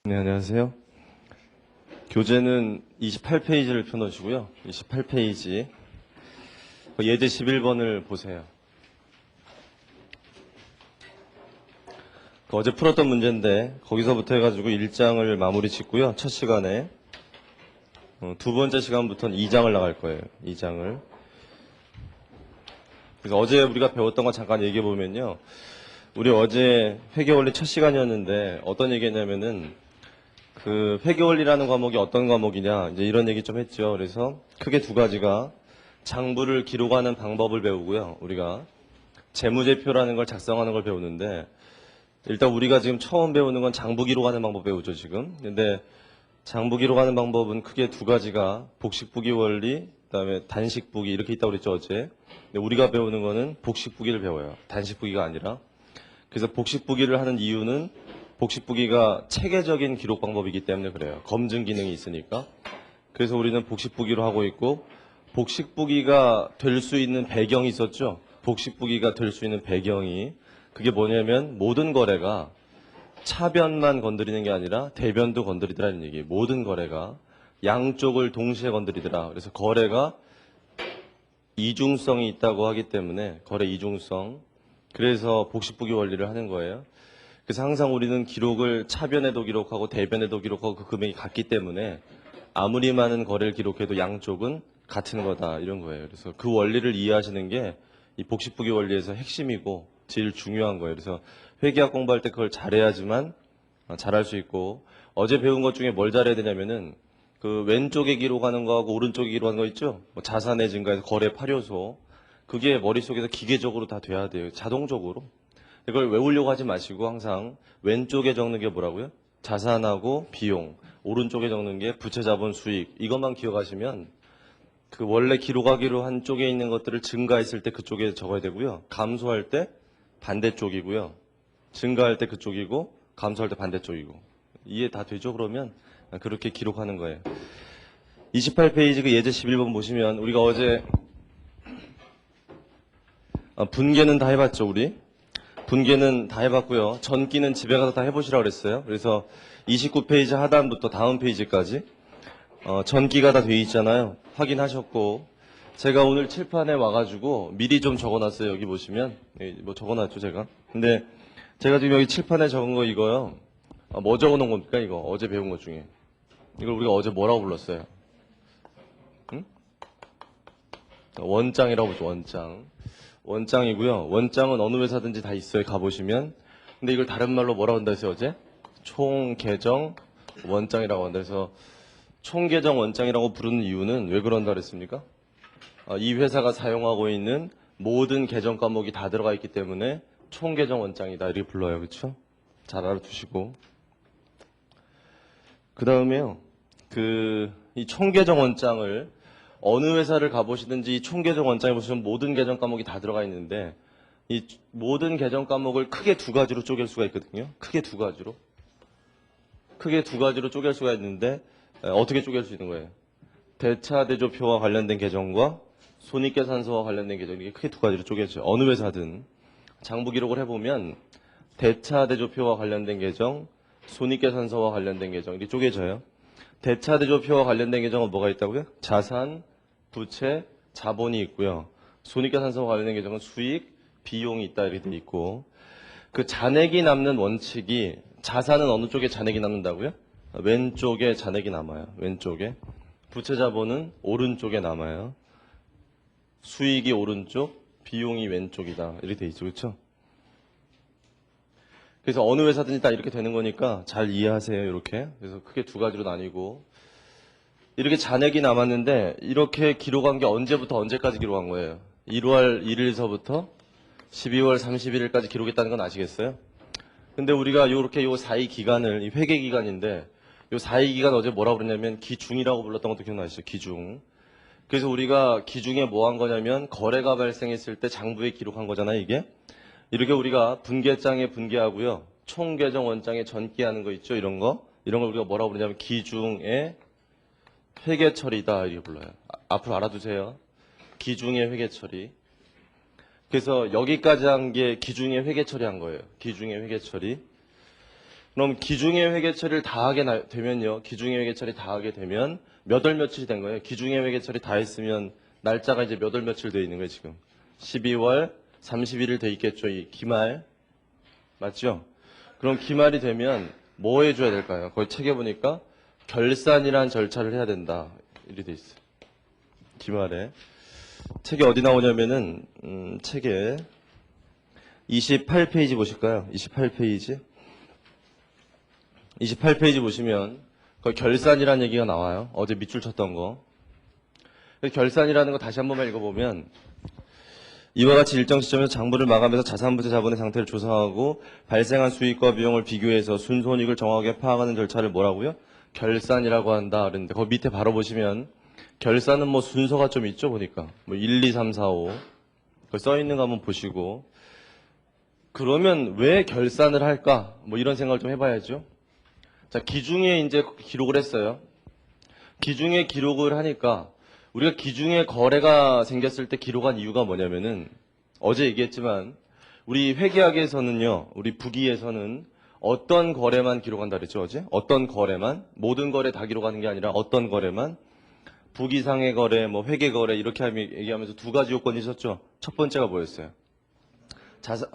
네, 안녕하세요. 교재는 28페이지를 펴놓으시고요. 28페이지 예제 11번을 보세요. 어제 풀었던 문제인데 거기서부터 해가지고 1장을 마무리 짓고요. 첫 시간에 두 번째 시간부터는 2장을 나갈 거예요. 2장을. 그래서 어제 우리가 배웠던 거 잠깐 얘기해 보면요. 우리 어제 회계원리 첫 시간이었는데 어떤 얘기했냐면은 그 회계원리라는 과목이 어떤 과목이냐 이제 이런 얘기 좀 했죠. 그래서 크게 두 가지가 장부를 기록하는 방법을 배우고요. 우리가 재무제표라는 걸 작성하는 걸 배우는데 일단 우리가 지금 처음 배우는 건 장부 기록하는 방법 배우죠 지금. 근데 장부 기록하는 방법은 크게 두 가지가 복식부기 원리, 그다음에 단식부기 이렇게 있다고 그랬죠 어제. 근데 우리가 배우는 거는 복식부기를 배워요. 단식부기가 아니라. 그래서 복식부기를 하는 이유는 복식부기가 체계적인 기록 방법이기 때문에 그래요. 검증 기능이 있으니까. 그래서 우리는 복식부기로 하고 있고 복식부기가 될 수 있는 배경이 있었죠. 복식부기가 될 수 있는 배경이 그게 뭐냐면 모든 거래가 차변만 건드리는 게 아니라 대변도 건드리더라는 얘기예요. 모든 거래가 양쪽을 동시에 건드리더라. 그래서 거래가 이중성이 있다고 하기 때문에 거래 이중성. 그래서 복식부기 원리를 하는 거예요. 그래서 항상 우리는 기록을 차변에도 기록하고 대변에도 기록하고 그 금액이 같기 때문에 아무리 많은 거래를 기록해도 양쪽은 같은 거다 이런 거예요. 그래서 그 원리를 이해하시는 게 이 복식부기 원리에서 핵심이고 제일 중요한 거예요. 그래서 회계학 공부할 때 그걸 잘해야지만 잘할 수 있고 어제 배운 것 중에 뭘 잘해야 되냐면은 그 왼쪽에 기록하는 거하고 오른쪽에 기록하는 거 있죠? 뭐 자산의 증가에서 거래 파료소 그게 머릿속에서 기계적으로 다 돼야 돼요. 자동적으로. 이걸 외우려고 하지 마시고 항상 왼쪽에 적는 게 뭐라고요? 자산하고 비용. 오른쪽에 적는 게 부채 자본 수익. 이것만 기억하시면 그 원래 기록하기로 한 쪽에 있는 것들을 증가했을 때 그쪽에 적어야 되고요. 감소할 때 반대쪽이고요. 증가할 때 그쪽이고 감소할 때 반대쪽이고. 이해 다 되죠? 그러면 그렇게 기록하는 거예요. 28페이지 그 예제 11번 보시면 우리가 어제 분계는 다 해봤죠 우리? 분계는 다 해봤고요. 전기는 집에 가서 다 해보시라고 그랬어요. 그래서 29페이지 하단부터 다음 페이지까지 전기가 다 돼 있잖아요. 확인하셨고 제가 오늘 칠판에 와가지고 미리 좀 적어놨어요. 여기 보시면 뭐 적어놨죠 제가. 근데 제가 지금 여기 칠판에 적은 거 이거요. 뭐 적어놓은 겁니까 이거 어제 배운 것 중에. 이걸 우리가 어제 뭐라고 불렀어요? 응? 원장이라고 부르죠 원장. 원장이고요. 원장은 어느 회사든지 다 있어요. 가보시면. 근데 이걸 다른 말로 뭐라고 한다 했어요 어제? 총계정 원장이라고 한다 해서 총계정 원장이라고 부르는 이유는 왜 그런다 그랬습니까? 이 회사가 사용하고 있는 모든 계정 과목이 다 들어가 있기 때문에 총계정 원장이다 이렇게 불러요. 그렇죠? 잘 알아두시고 그 다음에요. 이 총계정 원장을 어느 회사를 가보시든지 이 총계정 원장에 보시면 모든 계정 과목이 다 들어가 있는데 이 모든 계정 과목을 크게 두 가지로 쪼갤 수가 있거든요. 크게 두 가지로 쪼갤 수가 있는데 어떻게 쪼갤 수 있는 거예요? 대차대조표와 관련된 계정과 손익계산서와 관련된 계정 이게 크게 두 가지로 쪼개져. 어느 회사든 장부 기록을 해보면 대차대조표와 관련된 계정, 손익계산서와 관련된 계정 이렇게 쪼개져요. 대차대조표와 관련된 계정은 뭐가 있다고요? 자산, 부채, 자본이 있고요. 손익계산서와 관련된 계정은 수익, 비용이 있다 이렇게 돼 있고 그 잔액이 남는 원칙이 자산은 어느 쪽에 잔액이 남는다고요? 왼쪽에 잔액이 남아요. 왼쪽에. 부채 자본은 오른쪽에 남아요. 수익이 오른쪽, 비용이 왼쪽이다. 이렇게 돼 있죠. 그렇죠? 그래서 어느 회사든지 다 이렇게 되는 거니까 잘 이해하세요. 이렇게. 그래서 크게 두 가지로 나뉘고 이렇게 잔액이 남았는데 이렇게 기록한 게 언제부터 언제까지 기록한 거예요? 1월 1일서부터 12월 31일까지 기록했다는 건 아시겠어요? 근데 우리가 이렇게 요 사이 기간을 이 회계 기간인데 요 사이 기간 어제 뭐라고 그랬냐면 기중이라고 불렀던 것도 기억나시죠? 기중. 그래서 우리가 기중에 뭐 한 거냐면 거래가 발생했을 때 장부에 기록한 거잖아요, 이게. 이렇게 우리가 분계장에 분계하고요. 총계정 원장에 전기하는 거 있죠, 이런 거. 이런 걸 우리가 뭐라고 부르냐면 기중의 회계 처리다 이렇게 불러요. 앞으로 알아두세요. 기중의 회계 처리. 그래서 여기까지 한 게 기중의 회계 처리한 거예요. 기중의 회계 처리. 그럼 기중의 회계 처리를 다 하게 되면요. 기중의 회계 처리 다 하게 되면 몇 월 며칠이 된 거예요. 기중의 회계 처리 다 했으면 날짜가 이제 몇 월 며칠 돼 있는 거예요, 지금. 12월 31일 돼 있겠죠, 이 기말. 맞죠? 그럼 기말이 되면 뭐 해줘야 될까요? 거기 책에 보니까 결산이라는 절차를 해야 된다. 이렇게 돼 있어요. 기말에. 책이 어디 나오냐면은, 책에 28페이지 보실까요? 28페이지. 28페이지 보시면 거기 결산이라는 얘기가 나와요. 어제 밑줄 쳤던 거. 결산이라는 거 다시 한 번만 읽어보면 이와 같이 일정 시점에서 장부를 마감해서 자산부채 자본의 상태를 조사하고 발생한 수익과 비용을 비교해서 순손익을 정확하게 파악하는 절차를 뭐라고요? 결산이라고 한다. 그랬는데 거기 밑에 바로 보시면 결산은 뭐 순서가 좀 있죠, 보니까. 뭐 1, 2, 3, 4, 5. 거기 써 있는 거 한번 보시고. 그러면 왜 결산을 할까? 뭐 이런 생각을 좀 해봐야죠. 자, 기중에 이제 기록을 했어요. 기중에 기록을 하니까 우리가 기중에 거래가 생겼을 때 기록한 이유가 뭐냐면은 어제 얘기했지만 우리 회계학에서는요, 우리 부기에서는 어떤 거래만 기록한다 그랬죠, 어제? 어떤 거래만? 모든 거래 다 기록하는 게 아니라 어떤 거래만? 부기상의 거래, 뭐 회계 거래 이렇게 얘기하면서 두 가지 요건이 있었죠. 첫 번째가 뭐였어요?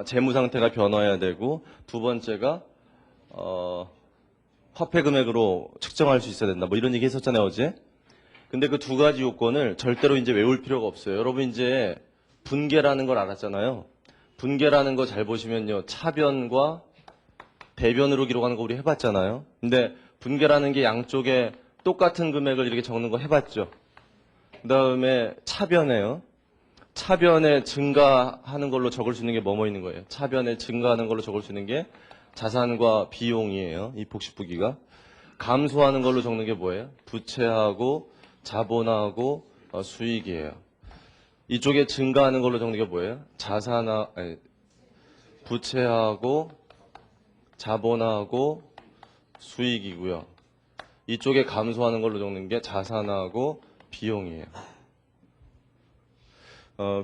재무 상태가 변화해야 되고 두 번째가 화폐 금액으로 측정할 수 있어야 된다. 뭐 이런 얘기 했었잖아요, 어제. 근데 그 두 가지 요건을 절대로 이제 외울 필요가 없어요. 여러분 이제 분계라는 걸 알았잖아요. 분계라는 거 잘 보시면요. 차변과 대변으로 기록하는 거 우리 해봤잖아요. 근데 분계라는 게 양쪽에 똑같은 금액을 이렇게 적는 거 해봤죠. 그 다음에 차변에요. 차변에 증가하는 걸로 적을 수 있는 게 뭐뭐 있는 거예요. 차변에 증가하는 걸로 적을 수 있는 게 자산과 비용이에요. 이 복식부기가. 감소하는 걸로 적는 게 뭐예요? 부채하고 자본하고 수익이에요. 이쪽에 증가하는 걸로 적는 게 뭐예요? 부채하고 자본하고 수익이고요. 이쪽에 감소하는 걸로 적는 게 자산하고 비용이에요.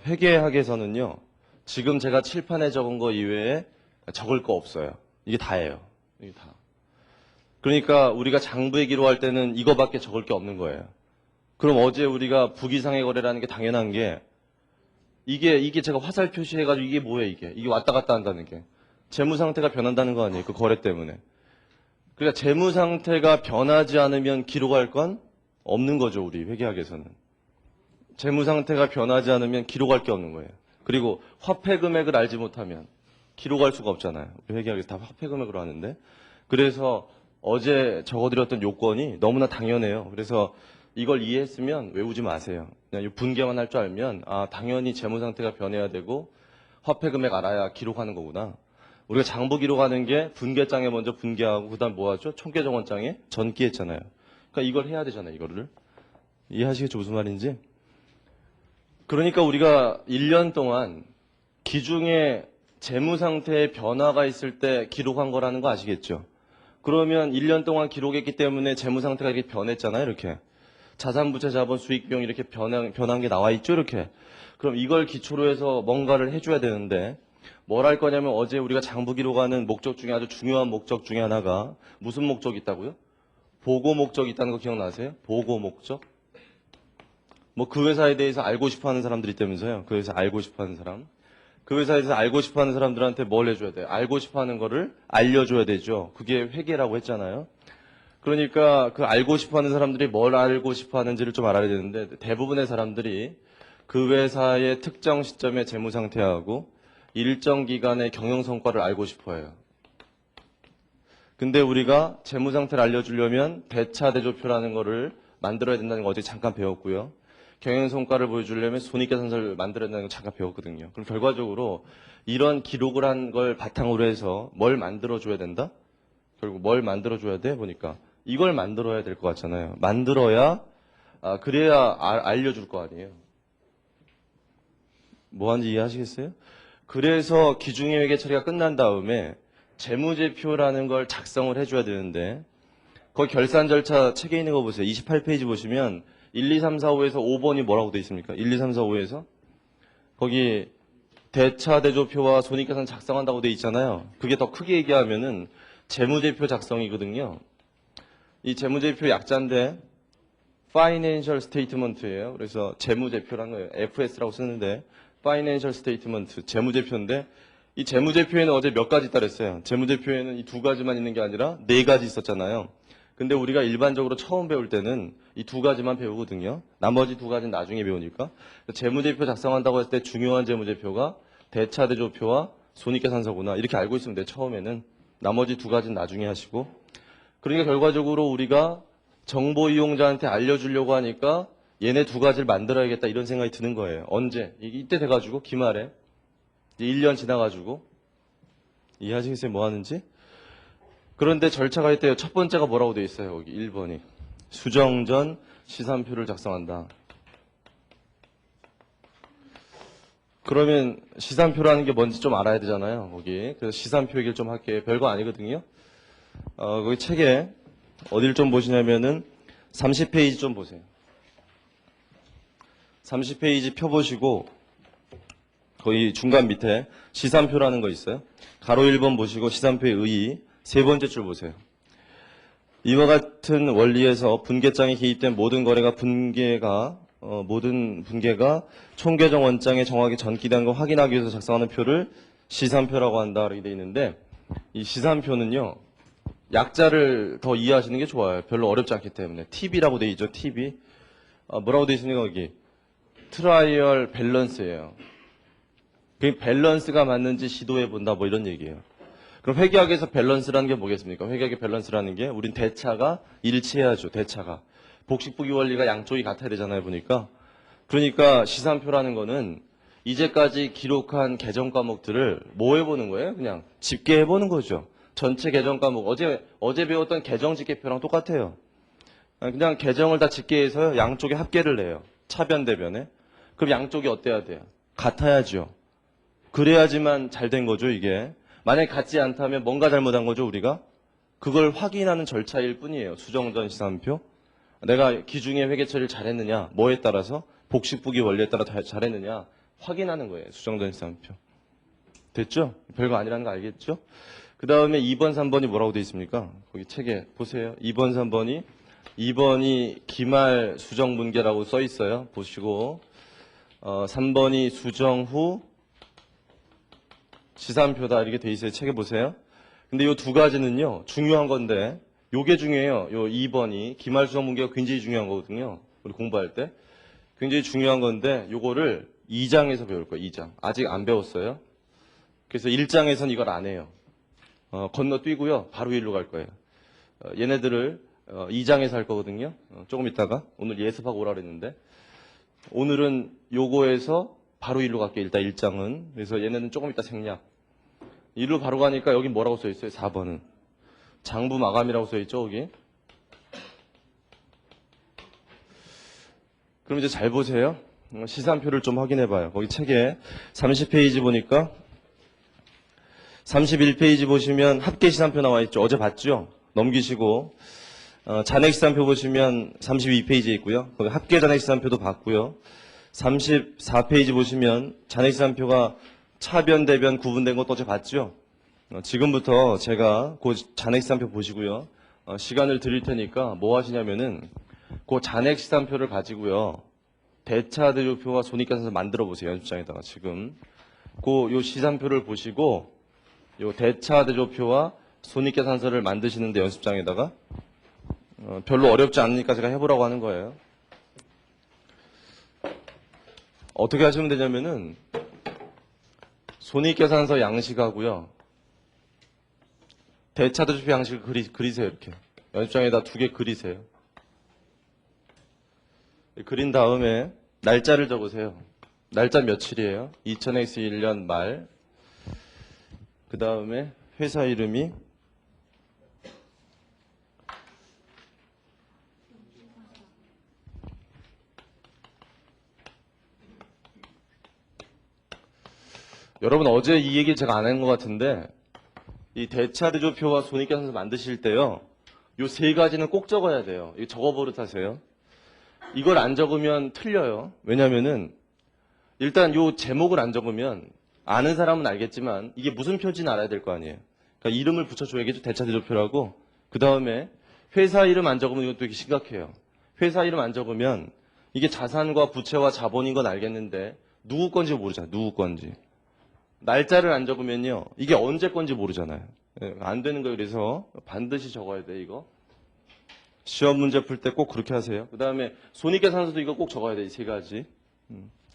회계학에서는요. 지금 제가 칠판에 적은 거 이외에 적을 거 없어요. 이게 다예요. 이게 다. 그러니까 우리가 장부에 기록할 때는 이거밖에 적을 게 없는 거예요. 그럼 어제 우리가 부기상의 거래라는 게 당연한 게 이게 제가 화살 표시해가지고 이게 뭐예요 이게 왔다 갔다 한다는 게 재무 상태가 변한다는 거 아니에요 그 거래 때문에. 그러니까 재무 상태가 변하지 않으면 기록할 건 없는 거죠 우리 회계학에서는. 재무 상태가 변하지 않으면 기록할 게 없는 거예요. 그리고 화폐 금액을 알지 못하면 기록할 수가 없잖아요. 회계학에서 다 화폐 금액으로 하는데. 그래서 어제 적어드렸던 요건이 너무나 당연해요. 그래서 이걸 이해했으면 외우지 마세요. 그냥 이 분계만 할 줄 알면 당연히 재무 상태가 변해야 되고 화폐 금액 알아야 기록하는 거구나. 우리가 장부 기록하는 게 분계장에 먼저 분계하고 그다음 뭐 하죠? 총계정원장에 전기했잖아요. 그러니까 이걸 해야 되잖아요. 이거를. 이해하시겠죠? 무슨 말인지? 그러니까 우리가 1년 동안 기중에 재무 상태에 변화가 있을 때 기록한 거라는 거 아시겠죠? 그러면 1년 동안 기록했기 때문에 재무 상태가 이렇게 변했잖아요. 이렇게. 자산, 부채, 자본, 수익, 비용 이렇게 변한 게 나와 있죠. 이렇게. 그럼 이걸 기초로 해서 뭔가를 해줘야 되는데 뭘 할 거냐면 어제 우리가 장부 기록하는 목적 중에 아주 중요한 목적 중에 하나가 무슨 목적이 있다고요? 보고 목적이 있다는 거 기억나세요? 보고 목적? 뭐 그 회사에 대해서 알고 싶어 하는 사람들이 있다면서요. 그 회사 알고 싶어 하는 사람. 그 회사에 대해서 알고 싶어 하는 사람들한테 뭘 해줘야 돼요? 알고 싶어 하는 거를 알려줘야 되죠. 그게 회계라고 했잖아요. 그러니까 그 알고 싶어 하는 사람들이 뭘 알고 싶어 하는지를 좀 알아야 되는데 대부분의 사람들이 그 회사의 특정 시점의 재무 상태하고 일정 기간의 경영 성과를 알고 싶어 해요. 근데 우리가 재무 상태를 알려주려면 대차대조표라는 거를 만들어야 된다는 거 어제 잠깐 배웠고요. 경영 성과를 보여주려면 손익계산서를 만들어야 된다는 거 잠깐 배웠거든요. 그럼 결과적으로 이런 기록을 한 걸 바탕으로 해서 뭘 만들어줘야 된다? 결국 뭘 만들어줘야 돼? 보니까 이걸 만들어야 될 것 같잖아요. 만들어야 그래야 알려줄 거 아니에요. 뭐 하는지 이해하시겠어요? 그래서 기중의 회계 처리가 끝난 다음에 재무제표라는 걸 작성을 해줘야 되는데 거기 결산 절차 책에 있는 거 보세요. 28페이지 보시면 1, 2, 3, 4, 5에서 5번이 뭐라고 돼 있습니까? 1, 2, 3, 4, 5에서 거기 대차대조표와 손익계산 작성한다고 돼 있잖아요. 그게 더 크게 얘기하면은 재무제표 작성이거든요. 이 재무제표 약자인데 Financial Statement예요. 그래서 재무제표라는 거예요. FS라고 쓰는데 Financial Statement, 재무제표인데 이 재무제표에는 어제 몇 가지 있다 그랬어요. 재무제표에는 이 두 가지만 있는 게 아니라 네 가지 있었잖아요. 근데 우리가 일반적으로 처음 배울 때는 이 두 가지만 배우거든요. 나머지 두 가지는 나중에 배우니까. 재무제표 작성한다고 했을 때 중요한 재무제표가 대차대조표와 손익계산서구나. 이렇게 알고 있으면 돼요. 처음에는. 나머지 두 가지는 나중에 하시고. 그러니까 결과적으로 우리가 정보 이용자한테 알려주려고 하니까 얘네 두 가지를 만들어야겠다 이런 생각이 드는 거예요. 언제? 이때 돼가지고 기말에 1년 지나가지고 이해하시겠어요? 뭐 하는지? 그런데 절차가 있대요. 첫 번째가 뭐라고 돼 있어요? 여기 1번이. 수정 전 시산표를 작성한다. 그러면 시산표라는 게 뭔지 좀 알아야 되잖아요. 거기. 그래서 시산표 얘기를 좀 할게요. 별거 아니거든요. 거기 책에 어딜 좀 보시냐면은 30페이지 좀 보세요. 30페이지 펴보시고 거기 중간 밑에 시산표라는 거 있어요. 가로 1번 보시고 시산표의 의의 세 번째 줄 보세요. 이와 같은 원리에서 분계장에 기입된 모든 거래가 모든 분계가 총계정 원장에 정확히 전기된 걸 확인하기 위해서 작성하는 표를 시산표라고 한다 이렇게 돼 있는데 이 시산표는요. 약자를 더 이해하시는 게 좋아요. 별로 어렵지 않기 때문에. TB라고 돼 있죠. TB. 뭐라고 돼 있습니까? 여기. 트라이얼 밸런스예요. 그 밸런스가 맞는지 시도해 본다 뭐 이런 얘기예요. 그럼 회계학에서 밸런스라는 게 뭐겠습니까? 회계학의 밸런스라는 게 우린 대차가 일치해야죠. 대차가. 복식부기 원리가 양쪽이 같아야 되잖아요. 보니까. 그러니까 시산표라는 거는 이제까지 기록한 계정 과목들을 뭐 해보는 거예요? 그냥 집계해보는 거죠. 전체 계정 과목. 어제 배웠던 계정 집계표랑 똑같아요. 그냥 계정을 다 집계해서 양쪽에 합계를 내요. 차변 대변에. 그럼 양쪽이 어때야 돼요? 같아야죠. 그래야지만 잘 된 거죠, 이게. 만약에 같지 않다면 뭔가 잘못한 거죠, 우리가? 그걸 확인하는 절차일 뿐이에요. 수정전 시산표. 내가 기중의 회계 처리를 잘했느냐, 뭐에 따라서, 복식부기 원리에 따라 잘했느냐, 확인하는 거예요. 수정전 시산표. 됐죠? 별거 아니라는 거 알겠죠? 그 다음에 2번, 3번이 뭐라고 돼 있습니까? 거기 책에 보세요. 2번, 3번이 2번이 기말 수정 분계라고 써 있어요. 보시고 3번이 수정 후 시산표다 이렇게 돼 있어요. 책에 보세요. 근데 이 두 가지는요. 중요한 건데 요게 중요해요. 요 2번이 기말 수정 분계가 굉장히 중요한 거거든요. 우리 공부할 때. 굉장히 중요한 건데 요거를 2장에서 배울 거예요. 2장. 아직 안 배웠어요. 그래서 1장에서는 이걸 안 해요. 건너뛰고요. 바로 1로 갈 거예요. 얘네들을 2장에서 할 거거든요. 조금 있다가 오늘 예습하고 오라 그랬는데 오늘은 요거에서 바로 1로 갈게요. 일단 1장은. 그래서 얘네는 조금 이따 생략. 1로 바로 가니까 여기 뭐라고 써 있어요? 4번은. 장부 마감이라고 써 있죠, 여기. 그럼 이제 잘 보세요. 시산표를 좀 확인해 봐요. 거기 책에 30페이지 보니까 31페이지 보시면 합계 시산표 나와 있죠. 어제 봤죠? 넘기시고 잔액 시산표 보시면 32페이지에 있고요. 거기 합계 잔액 시산표도 봤고요. 34페이지 보시면 잔액 시산표가 차변, 대변 구분된 것도 어제 봤죠? 지금부터 제가 그 잔액 시산표 보시고요. 시간을 드릴 테니까 뭐 하시냐면은 그 잔액 시산표를 가지고요. 대차대조표와 손익계산서 만들어 보세요. 연습장에다가 지금. 요 시산표를 보시고 요 대차대조표와 손익계산서를 만드시는데 연습장에다가 별로 어렵지 않으니까 제가 해보라고 하는 거예요. 어떻게 하시면 되냐면은 손익계산서 양식하고요. 대차대조표 양식을 그리세요. 이렇게. 연습장에다 2개 그리세요. 그린 다음에 날짜를 적으세요. 날짜 며칠이에요? 2000X1년 말. 그 다음에 회사 이름이 여러분 어제 이 얘기 제가 안 한 것 같은데 이 대차대조표와 손익계산서 만드실 때요. 요 세 가지는 꼭 적어야 돼요. 이거 적어버릇하세요. 이걸 안 적으면 틀려요. 왜냐면은 일단 요 제목을 안 적으면 아는 사람은 알겠지만 이게 무슨 표지는 알아야 될 거 아니에요. 그러니까 이름을 붙여줘야겠죠. 대차대조표라고. 그 다음에 회사 이름 안 적으면 이것도 되게 심각해요. 회사 이름 안 적으면 이게 자산과 부채와 자본인 건 알겠는데 누구 건지 모르잖아요. 누구 건지. 날짜를 안 적으면요. 이게 언제 건지 모르잖아요. 예, 안 되는 거예요. 그래서 반드시 적어야 돼, 이거. 시험 문제 풀 때 꼭 그렇게 하세요. 그 다음에 손익계산서도 이거 꼭 적어야 돼, 이 세 가지.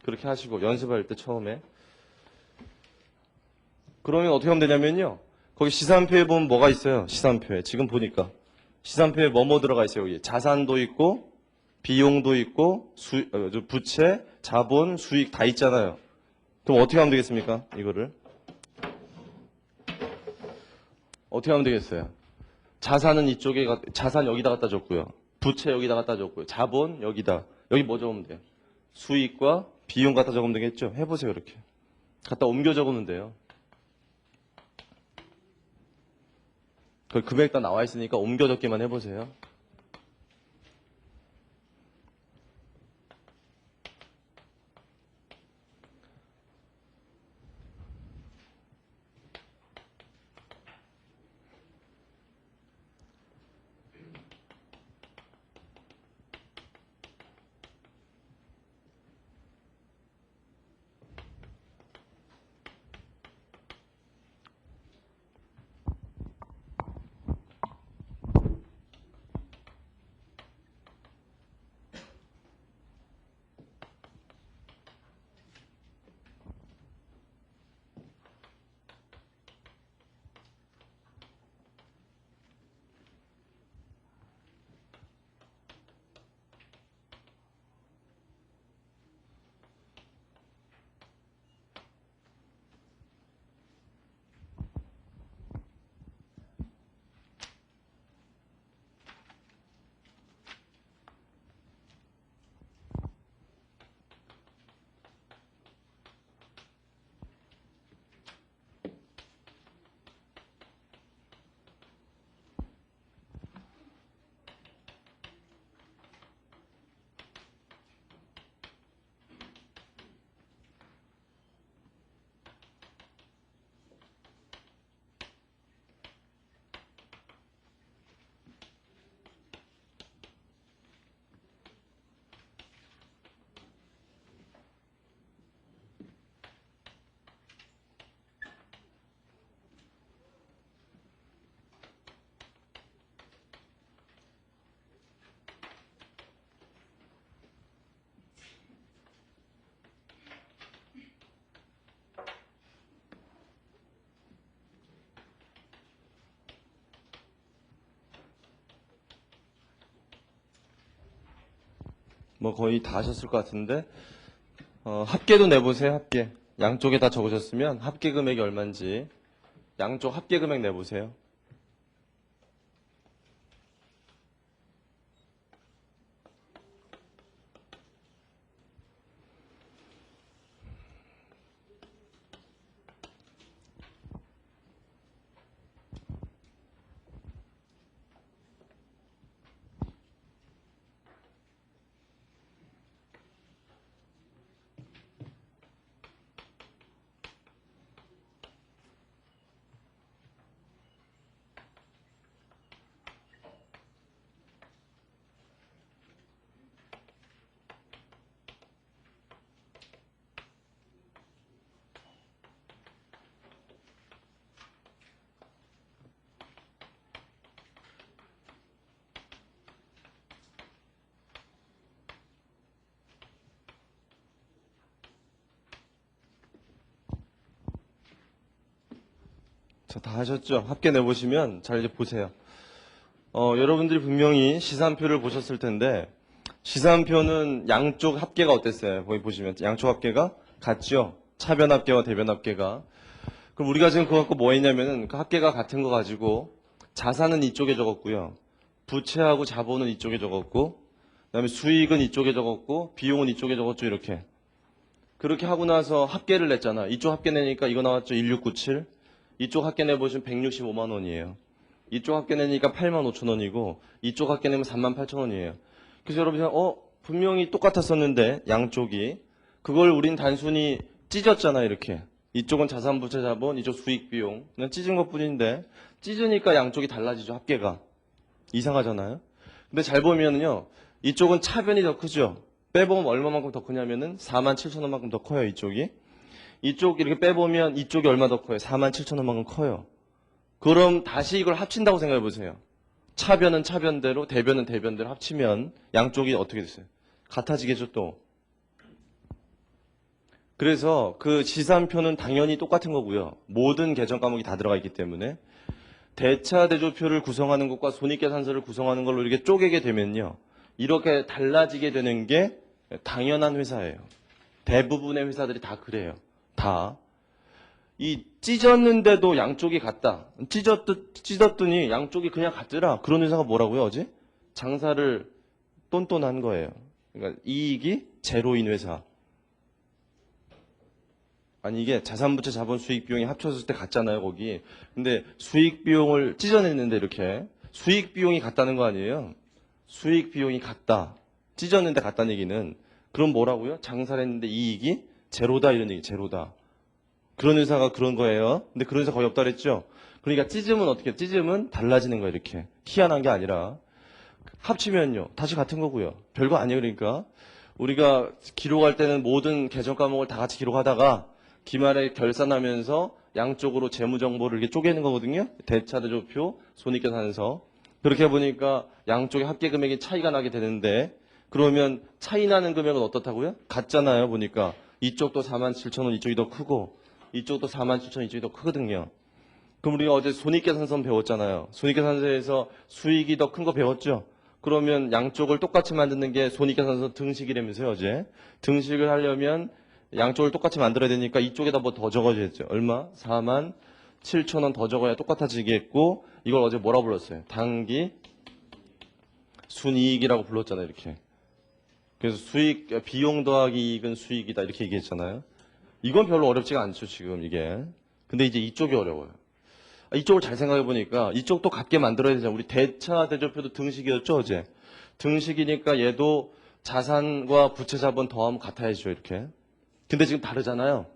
그렇게 하시고 연습할 때 처음에. 그러면 어떻게 하면 되냐면요. 거기 시산표에 보면 뭐가 있어요. 시산표에. 지금 보니까. 시산표에 뭐뭐 들어가 있어요. 여기 자산도 있고 비용도 있고 부채, 자본, 수익 다 있잖아요. 그럼 어떻게 하면 되겠습니까? 이거를. 어떻게 하면 되겠어요? 자산은 이쪽에, 자산 여기다 갖다 줬고요. 부채 여기다 갖다 줬고요. 자본 여기다. 여기 뭐 적으면 돼요? 수익과 비용 갖다 적으면 되겠죠? 해보세요, 이렇게. 갖다 옮겨 적으면 돼요. 그 금액 다 나와 있으니까 옮겨 적기만 해보세요. 뭐 거의 다 하셨을 것 같은데 합계도 내보세요. 합계. 양쪽에 다 적으셨으면 합계 금액이 얼마인지 양쪽 합계 금액 내보세요. 자, 다 하셨죠? 합계 내보시면 잘 이제 보세요. 여러분들이 분명히 시산표를 보셨을 텐데 시산표는 양쪽 합계가 어땠어요? 거기 보시면 양쪽 합계가 같죠? 차변 합계와 대변 합계가. 그럼 우리가 지금 그거 갖고 뭐 했냐면은 그 합계가 같은 거 가지고 자산은 이쪽에 적었고요. 부채하고 자본은 이쪽에 적었고 그다음에 수익은 이쪽에 적었고 비용은 이쪽에 적었죠. 이렇게. 그렇게 하고 나서 합계를 냈잖아. 이쪽 합계 내니까 이거 나왔죠. 1697. 이쪽 합계 내보시면 165만 원이에요. 이쪽 합계 내니까 8만 5천 원이고 이쪽 합계 내면 3만 8천 원이에요. 그래서 여러분이 분명히 똑같았었는데 양쪽이 그걸 우린 단순히 찢었잖아. 이렇게. 이쪽은 자산부채 자본, 이쪽 수익비용. 그냥 찢은 것 뿐인데, 찢으니까 양쪽이 달라지죠, 합계가. 이상하잖아요? 근데 잘 보면은요, 이쪽은 차변이 더 크죠? 빼보면 얼마만큼 더 크냐면은 47,000원만큼 더 커요, 이쪽이. 이쪽 이렇게 빼보면 이쪽이 얼마 더 커요? 47,000원만큼 커요. 그럼 다시 이걸 합친다고 생각해 보세요. 차변은 차변대로, 대변은 대변대로 합치면 양쪽이 어떻게 됐어요? 같아지겠죠, 또. 그래서 그 시산표는 당연히 똑같은 거고요. 모든 계정 과목이 다 들어가 있기 때문에 대차 대조표를 구성하는 것과 손익계산서를 구성하는 걸로 이렇게 쪼개게 되면요. 이렇게 달라지게 되는 게 당연한 회사예요. 대부분의 회사들이 다 그래요. 다. 이 찢었는데도 양쪽이 같다. 찢었더니 양쪽이 그냥 같더라. 그런 회사가 뭐라고요, 어제? 장사를 똔똔한 거예요. 그러니까 이익이 제로인 회사. 아니 이게 자산부채 자본 수익 비용이 합쳐졌을 때 같잖아요, 거기. 근데 수익 비용을 찢어냈는데 이렇게 수익 비용이 같다는 거 아니에요? 수익 비용이 같다. 찢었는데 같다는 얘기는 그럼 뭐라고요? 장사를 했는데 이익이 제로다 이런 얘기, 제로다. 그런 회사가 그런 거예요. 근데 그런 회사 거의 없다 그랬죠? 그러니까 찢으면 어떻게 해요? 찢으면 달라지는 거예요, 이렇게. 희한한 게 아니라. 합치면요. 다시 같은 거고요. 별거 아니에요, 그러니까. 우리가 기록할 때는 모든 계정 과목을 다 같이 기록하다가 기말에 결산하면서 양쪽으로 재무 정보를 이렇게 쪼개는 거거든요. 대차대조표, 손익계산서. 그렇게 보니까 양쪽의 합계 금액이 차이가 나게 되는데 그러면 차이 나는 금액은 어떻다고요? 같잖아요. 보니까 이쪽도 47,000원 이쪽이 더 크고 이쪽도 47,000원 이쪽이 더 크거든요. 그럼 우리가 어제 손익계산서 배웠잖아요. 손익계산서에서 수익이 더 큰 거 배웠죠. 그러면 양쪽을 똑같이 만드는 게 손익계산서 등식이라면서요, 어제. 등식을 하려면 양쪽을 똑같이 만들어야 되니까 이쪽에다 뭐 더 적어야겠죠. 얼마? 47,000원 더 적어야 똑같아지겠고 이걸 어제 뭐라 불렀어요? 당기 순이익이라고 불렀잖아요. 이렇게. 그래서 수익, 비용 더하기 이익은 수익이다 이렇게 얘기했잖아요. 이건 별로 어렵지가 않죠. 지금 이게. 근데 이제 이쪽이 어려워요. 이쪽을 잘 생각해 보니까 이쪽도 같게 만들어야 되잖아요. 우리 대차 대조표도 등식이었죠. 어제. 등식이니까 얘도 자산과 부채 자본 더하면 같아야죠. 이렇게. 근데 지금 다르잖아요.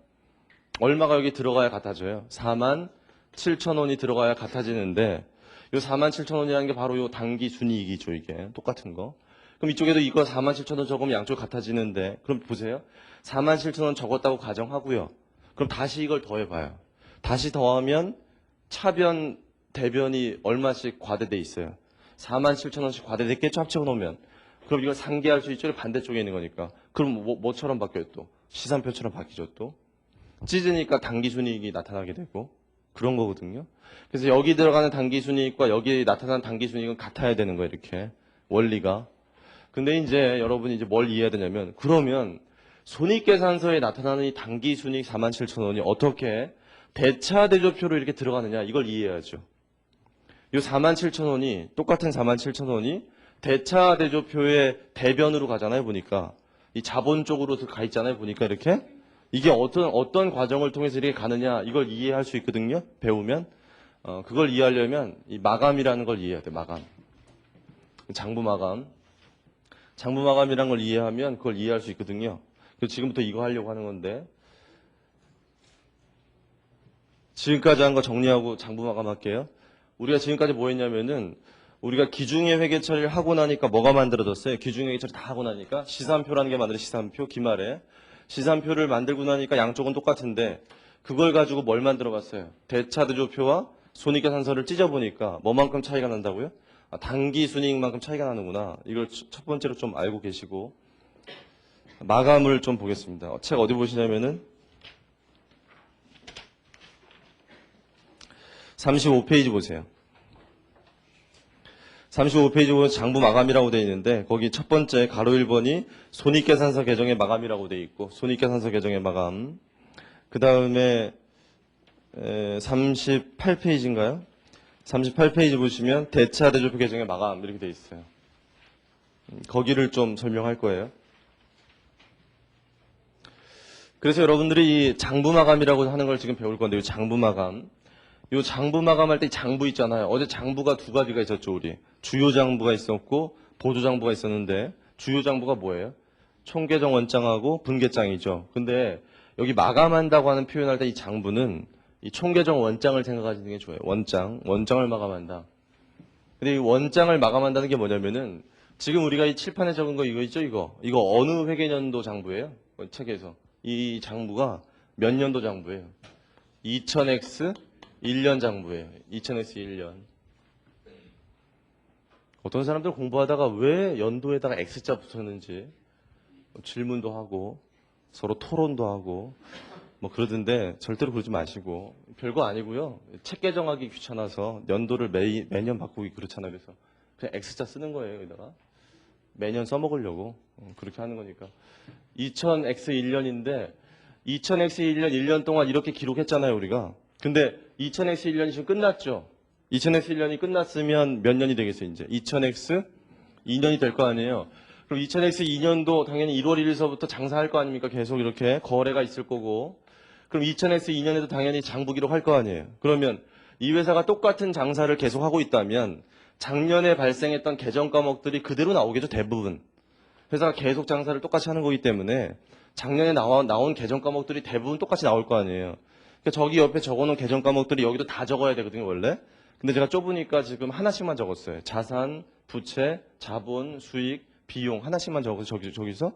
얼마가 여기 들어가야 같아져요? 47,000원이 들어가야 같아지는데 이 47,000원이라는 게 바로 이 당기 순이익이죠. 이게 똑같은 거. 그럼 이쪽에도 이거 47,000원 적으면 양쪽 같아지는데 그럼 보세요. 47,000원 적었다고 가정하고요. 그럼 다시 이걸 더해봐요. 다시 더하면 차변, 대변이 얼마씩 과대돼 있어요. 47,000원씩 과대됐겠죠? 합치고 놓으면. 그럼 이걸 상기할 수 있죠? 반대쪽에 있는 거니까. 그럼 뭐처럼 바뀌어요 또? 시산표처럼 바뀌죠 또. 찢으니까 당기순이익이 나타나게 되고 그런 거거든요. 그래서 여기 들어가는 당기순이익과 여기 나타나는 당기순이익은 같아야 되는 거예요. 이렇게 원리가. 근데 이제 여러분이 이제 뭘 이해해야 되냐면 그러면 손익계산서에 나타나는 이 당기순이익 47,000원이 어떻게 대차대조표로 이렇게 들어가느냐 이걸 이해해야죠. 이 47,000원이 똑같은 47,000원이 대차대조표의 대변으로 가잖아요. 보니까 이 자본 쪽으로 가 있잖아요. 보니까 이렇게 이게 어떤 과정을 통해서 이렇게 가느냐 이걸 이해할 수 있거든요. 배우면 그걸 이해하려면 이 마감이라는 걸 이해해야 돼. 마감, 장부 마감, 장부 마감이라는 걸 이해하면 그걸 이해할 수 있거든요. 그래서 지금부터 이거 하려고 하는 건데 지금까지 한 거 정리하고 장부 마감할게요. 우리가 지금까지 뭐 했냐면은 우리가 기중의 회계 처리를 하고 나니까 뭐가 만들어졌어요? 기중의 회계 처리 다 하고 나니까 시산표라는 게 만들어져. 시산표 기말에 시산표를 만들고 나니까 양쪽은 똑같은데 그걸 가지고 뭘 만들어 봤어요? 대차대조표와 손익계산서를 찢어보니까 뭐만큼 차이가 난다고요? 당기순이익만큼 차이가 나는구나. 이걸 첫 번째로 좀 알고 계시고 마감을 좀 보겠습니다. 책 어디 보시냐면은 35페이지 보세요. 35페이지 보면 장부 마감이라고 되어 있는데 거기 첫 번째 가로 1번이 손익계산서 개정의 마감이라고 되어 있고 손익계산서 개정의 마감. 그 다음에 38페이지인가요? 38페이지 보시면 대차대조표 개정의 마감 이렇게 되어 있어요. 거기를 좀 설명할 거예요. 그래서 여러분들이 이 장부 마감이라고 하는 걸 지금 배울 건데 이 장부 마감. 요 장부 마감할 때 장부 있잖아요. 어제 장부가 두 가지가 있었죠, 우리. 주요 장부가 있었고 보조 장부가 있었는데 주요 장부가 뭐예요? 총계정 원장하고 분계장이죠. 근데 여기 마감한다고 하는 표현할 때 이 장부는 이 총계정 원장을 생각하시는 게 좋아요. 원장을 마감한다. 근데 이 원장을 마감한다는 게 뭐냐면은 지금 우리가 이 칠판에 적은 거 이거 있죠, 이거 어느 회계년도 장부예요? 책에서 이 장부가 몇 년도 장부예요? 2000X 1년 장부예요. 2000X 1년. 어떤 사람들 공부하다가 왜 연도에다가 X자 붙였는지 질문도 하고 서로 토론도 하고 뭐 그러던데 절대로 그러지 마시고 별거 아니고요. 책 개정하기 귀찮아서 연도를 매년 바꾸기 그렇잖아요. 그래서 그냥 X자 쓰는 거예요. 여기다가 매년 써먹으려고 그렇게 하는 거니까 2000X 1년인데 2000X 1년 1년 동안 이렇게 기록했잖아요. 우리가. 근데 2000X 1년이 지금 끝났죠. 2000X 1년이 끝났으면 몇 년이 되겠어요? 이제 2000X 2년이 될 거 아니에요. 그럼 2000X 2년도 당연히 1월 1일서부터 장사할 거 아닙니까? 계속 이렇게 거래가 있을 거고. 그럼 2000X 2년에도 당연히 장부 기록할 거 아니에요. 그러면 이 회사가 똑같은 장사를 계속 하고 있다면 작년에 발생했던 계정 과목들이 그대로 나오겠죠. 대부분. 회사가 계속 장사를 똑같이 하는 거기 때문에 작년에 나온 계정 과목들이 대부분 똑같이 나올 거 아니에요. 그러니까 저기 옆에 적어놓은 계정 과목들이 여기도 다 적어야 되거든요. 원래. 근데 제가 좁으니까 지금 하나씩만 적었어요. 자산, 부채, 자본, 수익, 비용 하나씩만 적어서 저기서.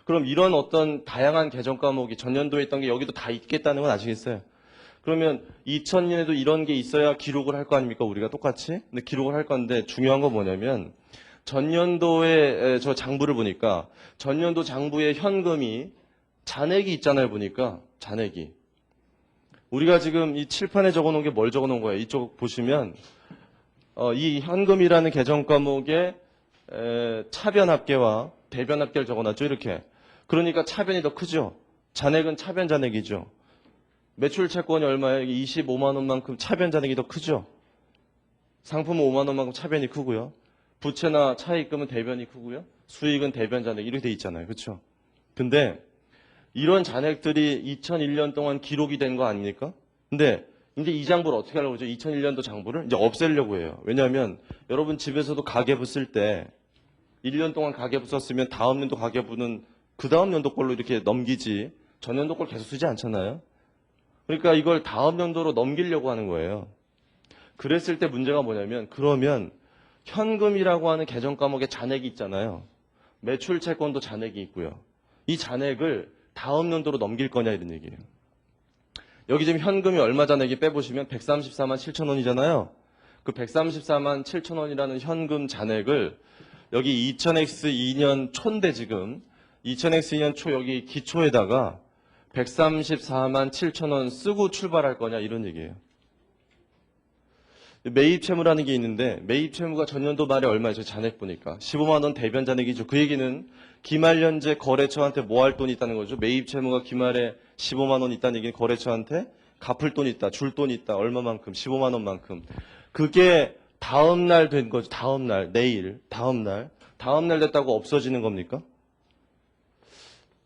그럼 이런 어떤 다양한 계정 과목이 전년도에 있던 게 여기도 다 있겠다는 건 아시겠어요? 그러면 2000년에도 이런 게 있어야 기록을 할 거 아닙니까? 우리가 똑같이. 근데 기록을 할 건데 중요한 건 뭐냐면 전년도에 저 장부를 보니까 전년도 장부에 현금이 잔액이 있잖아요. 보니까 잔액이. 우리가 지금 이 칠판에 적어놓은 게 뭘 적어놓은 거예요? 이쪽 보시면 이 현금이라는 계정 과목에 차변 합계와 대변 합계를 적어놨죠. 이렇게. 그러니까 차변이 더 크죠. 잔액은 차변 잔액이죠. 매출 채권이 얼마예요? 25만 원만큼 차변 잔액이 더 크죠. 상품은 5만 원만큼 차변이 크고요. 부채나 차입금은 대변이 크고요. 수익은 대변 잔액 이렇게 돼 있잖아요. 그렇죠? 근데 이런 잔액들이 2001년 동안 기록이 된 거 아닙니까? 근데 이제 이 장부를 어떻게 하려고 그러죠? 2001년도 장부를 이제 없애려고 해요. 왜냐하면 여러분 집에서도 가계부 쓸 때 1년 동안 가계부 썼으면 다음 연도 가계부는 그 다음 연도 걸로 이렇게 넘기지 전년도 걸 계속 쓰지 않잖아요. 그러니까 이걸 다음 연도로 넘기려고 하는 거예요. 그랬을 때 문제가 뭐냐면 그러면 현금이라고 하는 계정 과목에 잔액이 있잖아요. 매출 채권도 잔액이 있고요. 이 잔액을 다음 연도로 넘길 거냐 이런 얘기예요. 여기 지금 현금이 얼마 잔액이 빼보시면 134만 7천 원이잖아요. 그 134만 7천 원이라는 현금 잔액을 여기 2000X 2년 초인데 지금 2000X 2년 초 여기 기초에다가 134만 7천 원 쓰고 출발할 거냐 이런 얘기예요. 매입 채무라는 게 있는데 매입 채무가 전년도 말에 얼마죠? 잔액 보니까 15만 원 대변 잔액이죠. 그 얘기는 기말 현재 거래처한테 뭐 할 돈이 있다는 거죠. 매입 채무가 기말에 15만 원 있다는 얘기는 거래처한테 갚을 돈이 있다, 줄 돈이 있다, 얼마만큼, 15만 원만큼. 그게 다음 날 된 거죠. 다음 날, 내일, 다음 날 됐다고 없어지는 겁니까?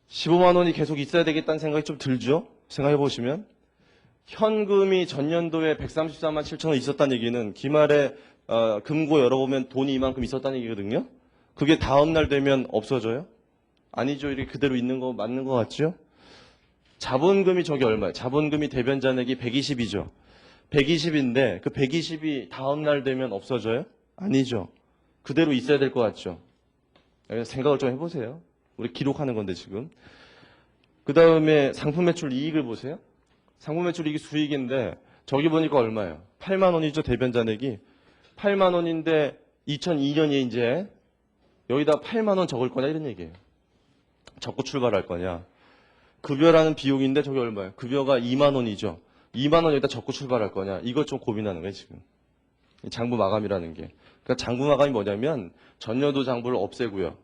15만 원이 계속 있어야 되겠다는 생각이 좀 들죠? 생각해 보시면. 현금이 전년도에 134만 7천 원 있었다는 얘기는 기말에 금고 열어보면 돈이 이만큼 있었다는 얘기거든요. 그게 다음 날 되면 없어져요? 아니죠. 이렇게 그대로 있는 거 맞는 거 같죠? 자본금이 저기 얼마예요? 자본금이 대변 잔액이 120이죠. 120인데 그 120이 다음 날 되면 없어져요? 아니죠. 그대로 있어야 될 것 같죠. 생각을 좀 해보세요. 우리 기록하는 건데 지금. 그 다음에 상품 매출 이익을 보세요. 상품 매출 이익이 수익인데 저기 보니까 얼마예요? 8만 원이죠. 대변 잔액이. 8만 원인데 2002년에 이제 여기다 8만 원 적을 거냐 이런 얘기예요. 적고 출발할 거냐. 급여라는 비용인데 저기 얼마예요? 급여가 2만 원이죠. 2만 원 여기다 적고 출발할 거냐. 이것 좀 고민하는 거예요 지금. 장부 마감이라는 게. 그러니까 장부 마감이 뭐냐면 전년도 장부를 없애고요.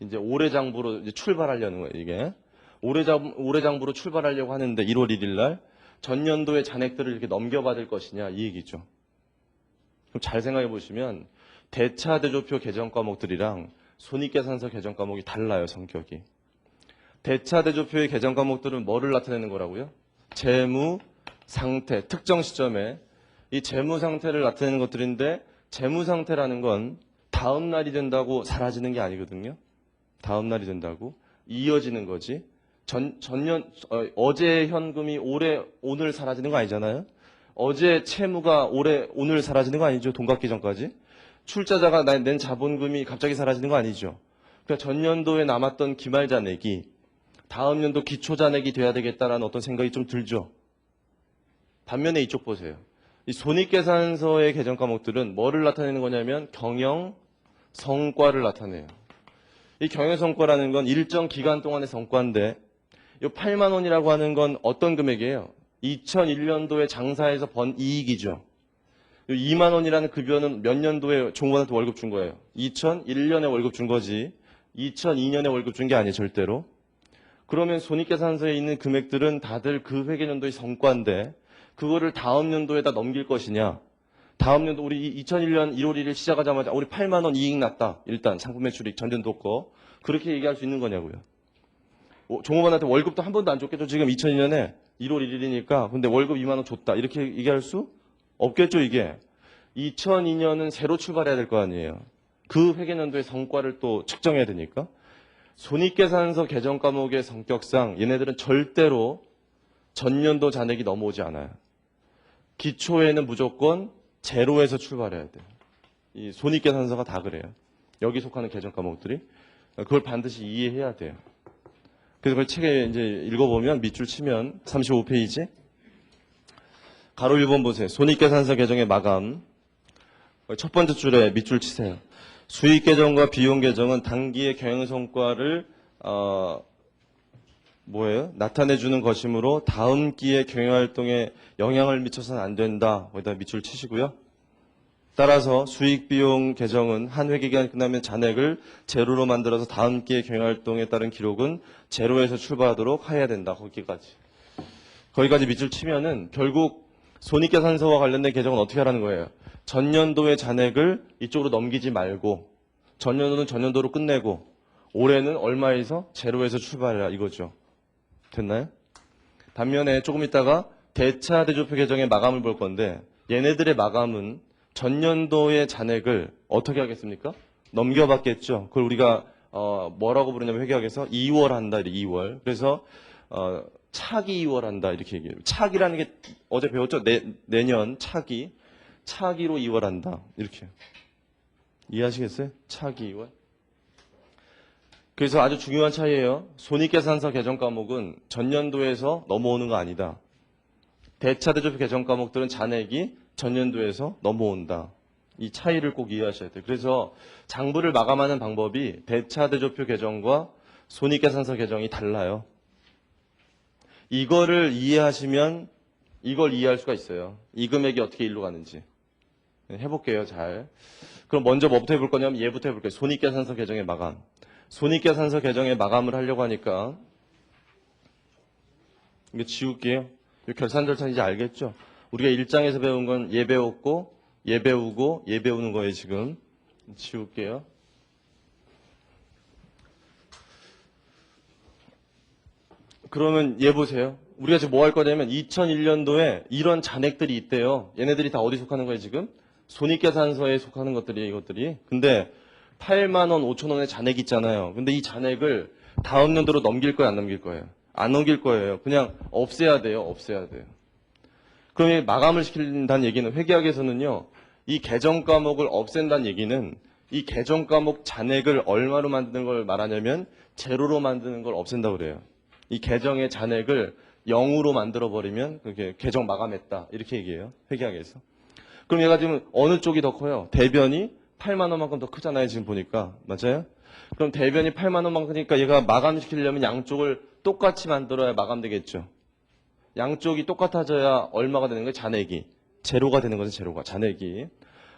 이제 올해 장부로 이제 출발하려는 거예요 이게. 올해 장부로 출발하려고 하는데 1월 1일 날 전년도의 잔액들을 이렇게 넘겨받을 것이냐 이 얘기죠. 그럼 잘 생각해 보시면 대차 대조표 계정 과목들이랑 손익계산서 계정 과목이 달라요 성격이. 대차 대조표의 계정 과목들은 뭐를 나타내는 거라고요? 재무 상태 특정 시점에 이 재무 상태를 나타내는 것들인데 재무 상태라는 건 다음 날이 된다고 사라지는 게 아니거든요. 다음 날이 된다고 이어지는 거지. 어제 현금이 오늘 사라지는 거 아니잖아요? 어제 채무가 오늘 사라지는 거 아니죠? 돈 갚기 전까지? 출자자가 낸 자본금이 갑자기 사라지는 거 아니죠? 그러니까 전년도에 남았던 기말 잔액이 다음 연도 기초 잔액이 돼야 되겠다라는 어떤 생각이 좀 들죠? 반면에 이쪽 보세요. 이 손익계산서의 계정 과목들은 뭐를 나타내는 거냐면 경영 성과를 나타내요. 이 경영 성과라는 건 일정 기간 동안의 성과인데 이 8만 원이라고 하는 건 어떤 금액이에요? 2001년도에 장사해서 번 이익이죠. 2만 원이라는 급여는 몇 년도에 종업원한테 월급 준 거예요? 2001년에 월급 준 거지 2002년에 월급 준 게 아니에요, 절대로. 그러면 손익계산서에 있는 금액들은 다들 그 회계년도의 성과인데 그거를 다음 연도에다 넘길 것이냐? 다음 연도 우리 2001년 1월 1일 시작하자마자 우리 8만 원 이익 났다. 일단 상품 매출익 전년도 거. 그렇게 얘기할 수 있는 거냐고요. 종업원한테 월급도 한 번도 안 줬겠죠. 지금 2002년에 1월 1일이니까. 근데 월급 2만 원 줬다. 이렇게 얘기할 수 없겠죠, 이게. 2002년은 새로 출발해야 될 거 아니에요. 그 회계년도의 성과를 또 측정해야 되니까. 손익계산서 계정 과목의 성격상 얘네들은 절대로 전년도 잔액이 넘어오지 않아요. 기초에는 무조건 제로에서 출발해야 돼요. 이 손익계산서가 다 그래요. 여기 속하는 계정 과목들이. 그걸 반드시 이해해야 돼요. 그래서 그 책에 이제 읽어보면 밑줄 치면 35페이지. 가로 1번 보세요. 손익계산서 계정의 마감. 첫 번째 줄에 밑줄 치세요. 수익 계정과 비용 계정은 단기의 경영 성과를 나타내주는 것이므로 다음 기의 경영 활동에 영향을 미쳐서는 안 된다. 거기다 밑줄 치시고요. 따라서 수익 비용 계정은 한 회계 기간이 끝나면 잔액을 제로로 만들어서 다음 기의 경영 활동에 따른 기록은 제로에서 출발하도록 해야 된다. 거기까지 밑줄 치면은 결국 손익계산서와 관련된 계정은 어떻게 하라는 거예요? 전년도의 잔액을 이쪽으로 넘기지 말고 전년도는 전년도로 끝내고 올해는 얼마에서 제로에서 출발해라 이거죠. 됐나요? 반면에 조금 있다가 대차 대조표 계정의 마감을 볼 건데 얘네들의 마감은 전년도의 잔액을 어떻게 하겠습니까? 넘겨받겠죠. 그걸 우리가 뭐라고 부르냐면 회계학에서 2월 한다. 2월. 그래서 차기 2월 한다 이렇게 얘기해요. 차기라는 게 어제 배웠죠? 내년 차기로 2월 한다. 이렇게. 이해하시겠어요? 차기 2월. 그래서 아주 중요한 차이예요. 손익계산서 계정 과목은 전년도에서 넘어오는 거 아니다. 대차대조표 계정 과목들은 잔액이 전년도에서 넘어온다. 이 차이를 꼭 이해하셔야 돼요. 그래서 장부를 마감하는 방법이 대차대조표 계정과 손익계산서 계정이 달라요. 이거를 이해하시면 이걸 이해할 수가 있어요. 이 금액이 어떻게 일로 가는지. 해볼게요, 잘. 그럼 먼저 뭐부터 해볼 거냐면 얘부터 해볼게요. 손익계산서 계정의 마감. 손익계산서 계정의 마감을 하려고 하니까 이거 지울게요. 이 결산 절차 이제 알겠죠? 우리가 1장에서 배운 건 얘 배웠고 얘 배우고 얘 배우는 거예요, 지금. 지울게요. 그러면 얘 보세요. 우리가 지금 뭐 할 거냐면 2001년도에 이런 잔액들이 있대요. 얘네들이 다 어디 속하는 거예요, 지금? 손익계산서에 속하는 것들이에요, 이것들이. 근데 8만 원, 5천 원의 잔액이 있잖아요. 근데 이 잔액을 다음 년도로 넘길 거예요, 안 넘길 거예요? 안 넘길 거예요. 그냥 없애야 돼요, 없애야 돼요. 그럼 이 마감을 시킨다는 얘기는 회계학에서는요, 이 계정 과목을 없앤다는 얘기는 이 계정 과목 잔액을 얼마로 만드는 걸 말하냐면 제로로 만드는 걸 없앤다고 그래요. 이 계정의 잔액을 0으로 만들어버리면 그게 계정 마감했다. 이렇게 얘기해요, 회계학에서. 그럼 얘가 지금 어느 쪽이 더 커요? 대변이 8만 원만큼 더 크잖아요, 지금 보니까. 맞아요? 그럼 대변이 8만 원만큼 크니까 얘가 마감시키려면 양쪽을 똑같이 만들어야 마감되겠죠. 양쪽이 똑같아져야 얼마가 되는 거예요? 잔액이. 제로가 되는 거죠, 제로가. 잔액이.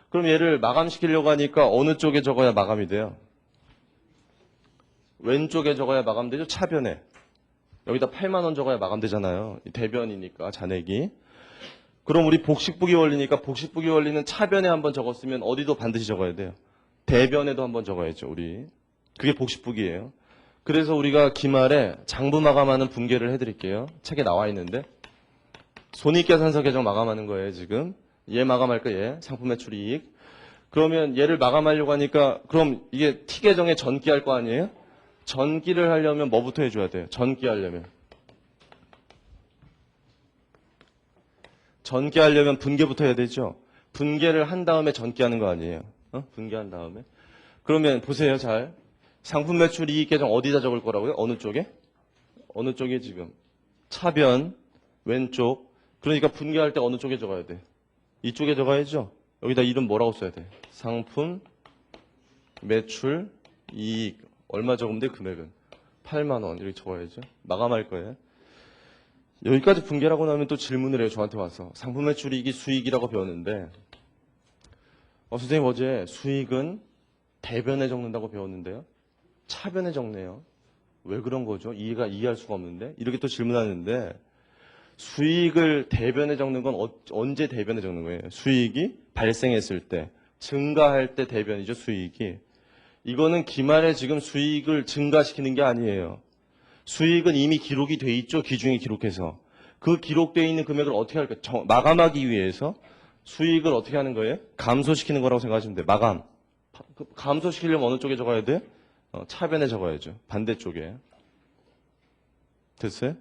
그럼 얘를 마감시키려고 하니까 어느 쪽에 적어야 마감이 돼요? 왼쪽에 적어야 마감되죠? 차변에. 여기다 8만 원 적어야 마감되잖아요. 대변이니까, 잔액이. 그럼 우리 복식부기 원리니까 복식부기 원리는 차변에 한번 적었으면 어디도 반드시 적어야 돼요. 대변에도 한번 적어야죠, 우리. 그게 복식부기예요. 그래서 우리가 기말에 장부 마감하는 분계를 해드릴게요. 책에 나와 있는데. 손익계산서 계정 마감하는 거예요, 지금. 얘 마감할 거예요, 상품 매출 이익. 그러면 얘를 마감하려고 하니까 그럼 이게 T계정에 전기할 거 아니에요? 전기를 하려면 뭐부터 해줘야 돼요? 전기 하려면. 전기하려면 분계부터 해야 되죠. 분계를 한 다음에 전기하는 거 아니에요. 분계한 다음에. 그러면 보세요, 잘. 상품 매출 이익 계정 어디다 적을 거라고요? 어느 쪽에? 어느 쪽에 지금? 차변, 왼쪽. 그러니까 분계할 때 어느 쪽에 적어야 돼? 이쪽에 적어야죠. 여기다 이름 뭐라고 써야 돼? 상품 매출 이익. 얼마 적으면 돼? 금액은? 8만 원. 이렇게 적어야죠. 마감할 거예요. 여기까지 분계라고 나면 또 질문을 해요. 저한테 와서. 상품 매출 이익이 수익이라고 배웠는데 선생님 어제 수익은 대변에 적는다고 배웠는데요. 차변에 적네요. 왜 그런 거죠? 이해할 수가 없는데. 이렇게 또 질문하는데 수익을 대변에 적는 건 언제 대변에 적는 거예요? 수익이 발생했을 때, 증가할 때 대변이죠. 수익이. 이거는 기말에 지금 수익을 증가시키는 게 아니에요. 수익은 이미 기록이 돼 있죠. 기중에 기록해서. 그 기록되어 있는 금액을 어떻게 할까요? 마감하기 위해서 수익을 어떻게 하는 거예요? 감소시키는 거라고 생각하시면 돼요. 마감. 감소시키려면 어느 쪽에 적어야 돼요? 차변에 적어야죠. 반대쪽에. 됐어요?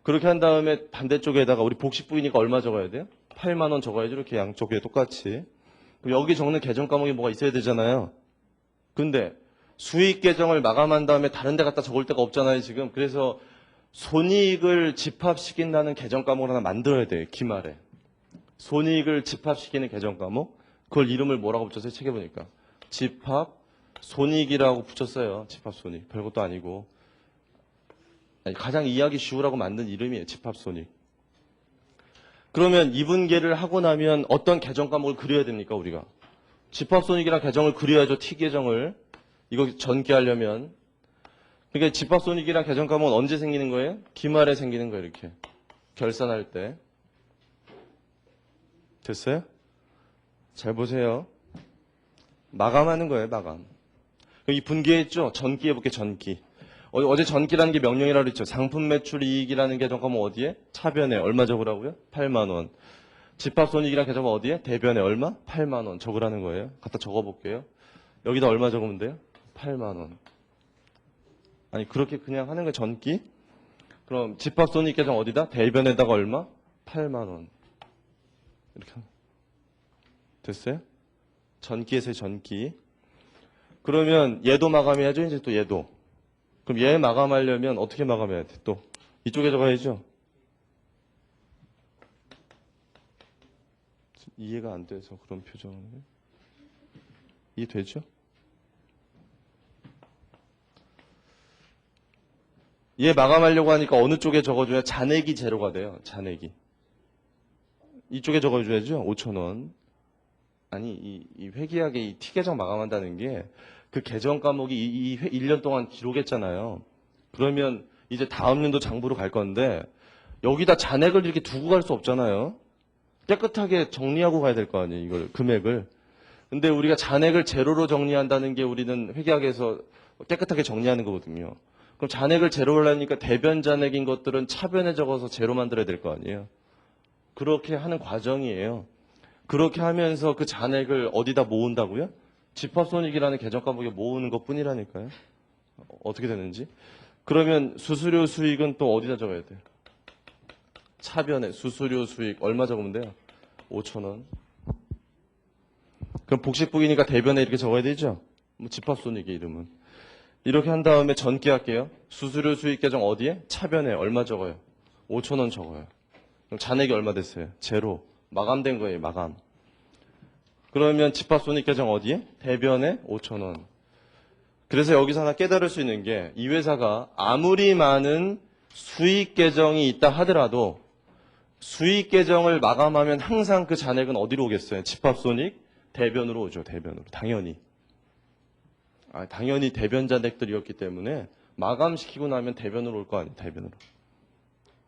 그렇게 한 다음에 반대쪽에다가 우리 복식부이니까 얼마 적어야 돼요? 8만 원 적어야죠. 이렇게 양쪽에 똑같이. 그럼 여기 적는 계정 과목이 뭐가 있어야 되잖아요. 근데 수익 계정을 마감한 다음에 다른 데 갖다 적을 데가 없잖아요, 지금. 그래서 손익을 집합시킨다는 계정 과목을 하나 만들어야 돼요, 기말에. 손익을 집합시키는 계정 과목. 그걸 이름을 뭐라고 붙였어요, 책에 보니까. 집합 손익이라고 붙였어요, 집합 손익. 별것도 아니고. 가장 이해하기 쉬우라고 만든 이름이에요, 집합 손익. 그러면 이분계를 하고 나면 어떤 계정 과목을 그려야 됩니까, 우리가? 집합 손익이랑 계정을 그려야죠, T 계정을. 이거 전개하려면. 그러니까 집합 손익이랑 계정 과목은 언제 생기는 거예요? 기말에 생기는 거예요, 이렇게. 결산할 때. 됐어요? 잘 보세요. 마감하는 거예요, 마감. 이 분기했죠? 전기 해볼게요, 전기. 어제 전기라는 게 명령이라고 그랬죠. 상품 매출 이익이라는 계정 과목 어디에? 차변에. 얼마 적으라고요? 8만 원. 집합 손익이랑 계정 과목 어디에? 대변에. 얼마? 8만 원. 적으라는 거예요. 갖다 적어볼게요. 여기다 얼마 적으면 돼요? 8만 원. 아니 그렇게 그냥 하는 거 전기? 그럼 집합 손익 계정 어디다? 대변에다가 얼마? 8만 원. 이렇게 됐어요? 전기에서의 전기. 그러면 얘도 마감해야죠. 이제 또 얘도. 그럼 얘 마감하려면 어떻게 마감해야 돼? 또 이쪽에 적어야죠. 이해가 안 돼서 그런 표정을. 이해되죠? 얘 마감하려고 하니까 어느 쪽에 적어줘야 잔액이 제로가 돼요. 잔액이. 이쪽에 적어줘야죠. 5,000원. 아니 이 회계하게 이 T계정 마감한다는 게 그 계정 과목이 이 1년 동안 기록했잖아요. 그러면 이제 다음 년도 장부로 갈 건데 여기다 잔액을 이렇게 두고 갈 수 없잖아요. 깨끗하게 정리하고 가야 될 거 아니에요. 이걸 금액을. 근데 우리가 잔액을 제로로 정리한다는 게 우리는 회계학에서 깨끗하게 정리하는 거거든요. 그럼 잔액을 제로로 하려니까 대변 잔액인 것들은 차변에 적어서 제로 만들어야 될 거 아니에요. 그렇게 하는 과정이에요. 그렇게 하면서 그 잔액을 어디다 모은다고요? 집합손익이라는 계정 과목에 모으는 것 뿐이라니까요. 어떻게 되는지. 그러면 수수료 수익은 또 어디다 적어야 돼요? 차변에 수수료 수익 얼마 적으면 돼요? 5,000원. 그럼 복식부기니까 대변에 이렇게 적어야 되죠? 집합손익의 이름은. 이렇게 한 다음에 전기할게요. 수수료 수익 계정 어디에? 차변에 얼마 적어요? 5,000원 적어요. 그럼 잔액이 얼마 됐어요? 제로. 마감된 거예요, 마감. 그러면 집합손익 계정 어디에? 대변에 5,000원. 그래서 여기서 하나 깨달을 수 있는 게 이 회사가 아무리 많은 수익 계정이 있다 하더라도 수익 계정을 마감하면 항상 그 잔액은 어디로 오겠어요? 집합손익 대변으로 오죠. 대변으로. 당연히. 당연히 대변 잔액들이었기 때문에 마감시키고 나면 대변으로 올 거 아니에요. 대변으로.